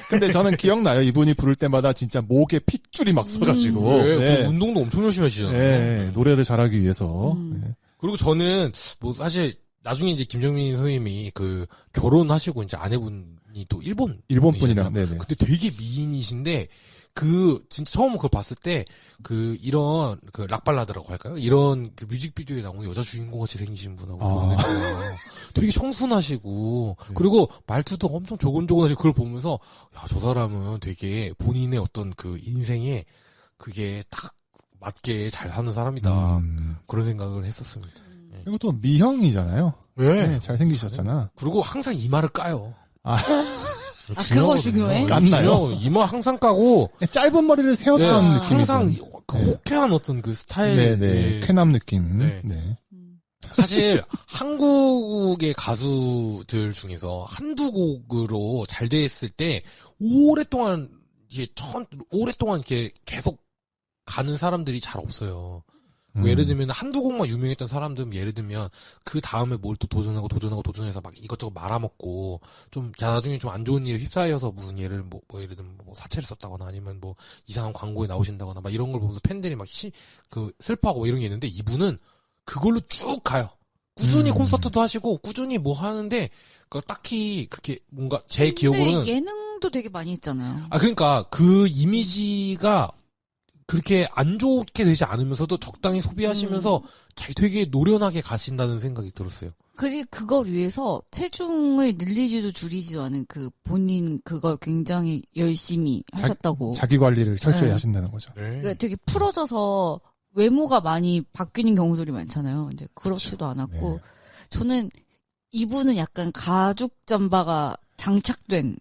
근데 저는 기억나요. 이분이 부를 때마다 진짜 목에 핏줄이 막 서가지고. 그 운동도 엄청 열심히 하시잖아요. 네, 노래를 잘하기 위해서. 네. 그리고 저는 뭐 사실 나중에 이제 김정민 선생님이 그 결혼하시고 이제 아내분이 또 일본 일본분이랑, 네네. 근데 되게 미인이신데 그 진짜 처음 그걸 봤을 때 그 이런 그 락발라드라고 할까요? 이런 그 뮤직비디오에 나오는 여자 주인공 같이 생기신 분하고 결혼했어요. 되게 청순하시고 그리고 말투도 엄청 조곤조곤하시고 그걸 보면서 야, 저 사람은 되게 본인의 어떤 그 인생에 그게 딱 맞게 잘 사는 사람이다. 그런 생각을 했었습니다. 그리고 또 미형이잖아요. 네. 네, 잘생기셨잖아. 그리고 항상 이마를 까요. 그거 중요해? 깠나요? 이마 항상 까고 짧은 머리를 세웠던 네, 느낌이 항상 있어요. 그 호쾌한 어떤 그 스타일. 네네. 쾌남 느낌. 네. 네. 사실 한국의 가수들 중에서 한두 곡으로 잘 됐을 때 오랫동안 이렇게 계속 가는 사람들이 잘 없어요. 뭐 예를 들면 한두 곡만 유명했던 사람들은 예를 들면 그 다음에 뭘 또 도전해서 막 이것저것 말아먹고 좀 나중에 좀 안 좋은 일에 휩싸여서 무슨 예를 예를 들면 뭐 사채를 썼다거나 아니면 뭐 이상한 광고에 나오신다거나 막 이런 걸 보면서 팬들이 막 슬퍼하고 뭐 이런 게 있는데 이분은 그걸로 쭉 가요. 꾸준히 콘서트도 하시고 꾸준히 뭐 하는데 그 딱히 그렇게 뭔가 제 기억으로는 근데 예능도 되게 많이 했잖아요. 그러니까 그 이미지가 그렇게 안 좋게 되지 않으면서도 적당히 소비하시면서 되게 노련하게 가신다는 생각이 들었어요. 그리고 그걸 위해서 체중을 늘리지도 줄이지도 않은 그 본인 그걸 굉장히 열심히 하셨다고. 자기 관리를 철저히 네. 하신다는 거죠. 그러니까 되게 풀어져서 외모가 많이 바뀌는 경우들이 많잖아요. 이제 그렇지도 않았고 네. 저는 이분은 약간 가죽 잠바가 장착된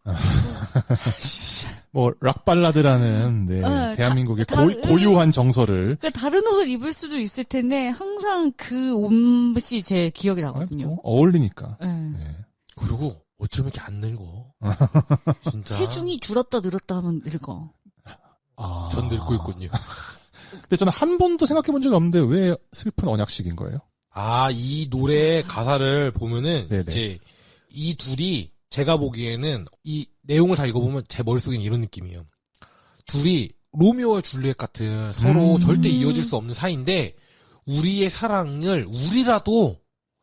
뭐 락발라드라는 네, 네, 대한민국의 다- 고유한 정서를 그러니까 다른 옷을 입을 수도 있을 텐데 항상 그 옷이 제 기억이 나거든요. 또 어울리니까. 네. 네. 그리고 어쩜 이렇게 안 늙어. 진짜. 체중이 줄었다 늘었다 하면 늙어. 아. 전 늙고 있군요. 근데 저는 한 번도 생각해 본 적이 없는데 왜 슬픈 언약식인 거예요? 이 노래 가사를 보면은 네네. 이제 이 둘이 제가 보기에는 이 내용을 다 읽어보면 제 머릿속에는 이런 느낌이에요. 둘이 로미오와 줄리엣 같은 서로 절대 이어질 수 없는 사이인데 우리의 사랑을 우리라도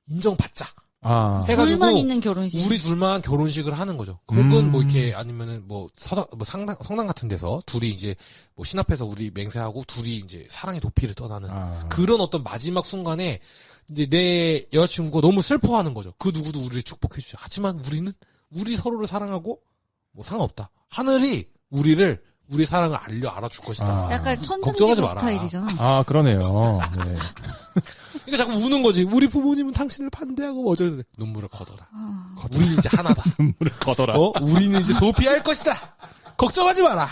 인정받자. 아. 해가지고 둘만 있는 결혼식. 우리 둘만 결혼식을 하는 거죠. 혹은 뭐 이렇게 아니면은 뭐 성당 같은 데서 둘이 이제 뭐 신 앞에서 우리 맹세하고 둘이 이제 사랑의 도피를 떠나는 아. 그런 어떤 마지막 순간에 이제 내 여자친구가 너무 슬퍼하는 거죠. 그 누구도 우리를 축복해주죠. 하지만 우리는 우리 서로를 사랑하고 뭐 상관없다. 하늘이 우리 사랑을 알아줄 것이다. 아. 약간 걱정하지 천장지구 마라. 스타일이잖아. 아, 그러네요. 네. 그러니까 자꾸 우는 거지. 우리 부모님은 당신을 반대하고 뭐 어쩌고 눈물을 거둬라. 아. 우리 이제 하나다. 눈물을 거둬라. 우리는 이제 도피할 것이다. 걱정하지 마라.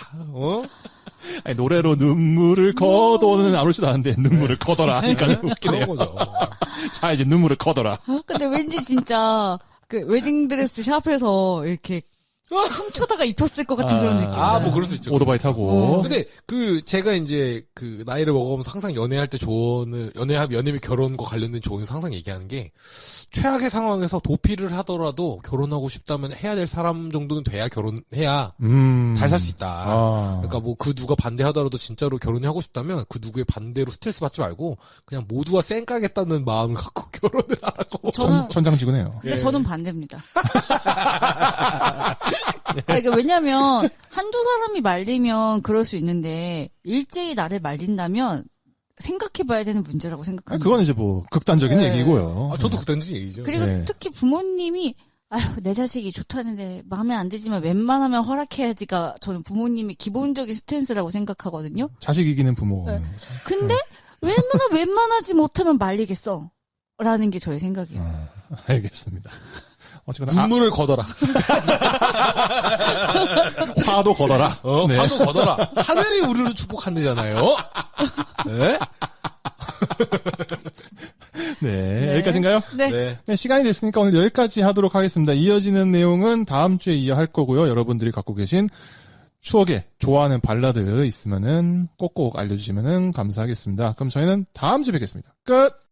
아니, 노래로 눈물을 거둬는 안 올 수도 않은데 눈물을 거둬라 하니까 웃기네요. 그런 거죠. 자, 이제 눈물을 거둬라. 근데 왠지 진짜 그 웨딩드레스 샵에서 이렇게 훔쳐다가 입혔을 것 같은 그런 느낌. 뭐 그럴 수 있죠. 오토바이 타고. 근데 제가 이제 나이를 먹어가면서 항상 연애할 때 조언을 연애 결혼과 관련된 조언을 항상 얘기하는 게 최악의 상황에서 도피를 하더라도 결혼하고 싶다면 해야 될 사람 정도는 돼야 결혼해야 잘 살 수 있다. 아. 그러니까 뭐 그 누가 반대하더라도 진짜로 결혼하고 싶다면 그 누구의 반대로 스트레스 받지 말고 그냥 모두가 쌩까겠다는 마음을 갖고 결혼을 하고. 천장지구네요. 근데 저는 반대입니다. 그러니까 왜냐면 한두 사람이 말리면 그럴 수 있는데 일제히 나를 말린다면 생각해봐야 되는 문제라고 생각합니다. 그건 이제 뭐 극단적인 네. 얘기고요. 저도 극단적인 얘기죠. 그리고 네. 특히 부모님이 아휴 내 자식이 좋다는데 마음에 안 들지만 웬만하면 허락해야지가 저는 부모님의 기본적인 스탠스라고 생각하거든요. 자식 이기는 부모. 네. 근데 웬만하지 못하면 말리겠어. 라는 게 저의 생각이에요. 알겠습니다. 어쨌거나 눈물을 걷어라. 화도 걷어라. 네. 화도 걷어라. 하늘이 우리를 축복한대잖아요. 네? 네, 여기까지인가요? 네. 네. 네, 시간이 됐으니까 오늘 여기까지 하도록 하겠습니다. 이어지는 내용은 다음 주에 이어할 거고요. 여러분들이 갖고 계신 추억에 좋아하는 발라드 있으면은 꼭꼭 알려주시면은 감사하겠습니다. 그럼 저희는 다음 주에 뵙겠습니다. 끝!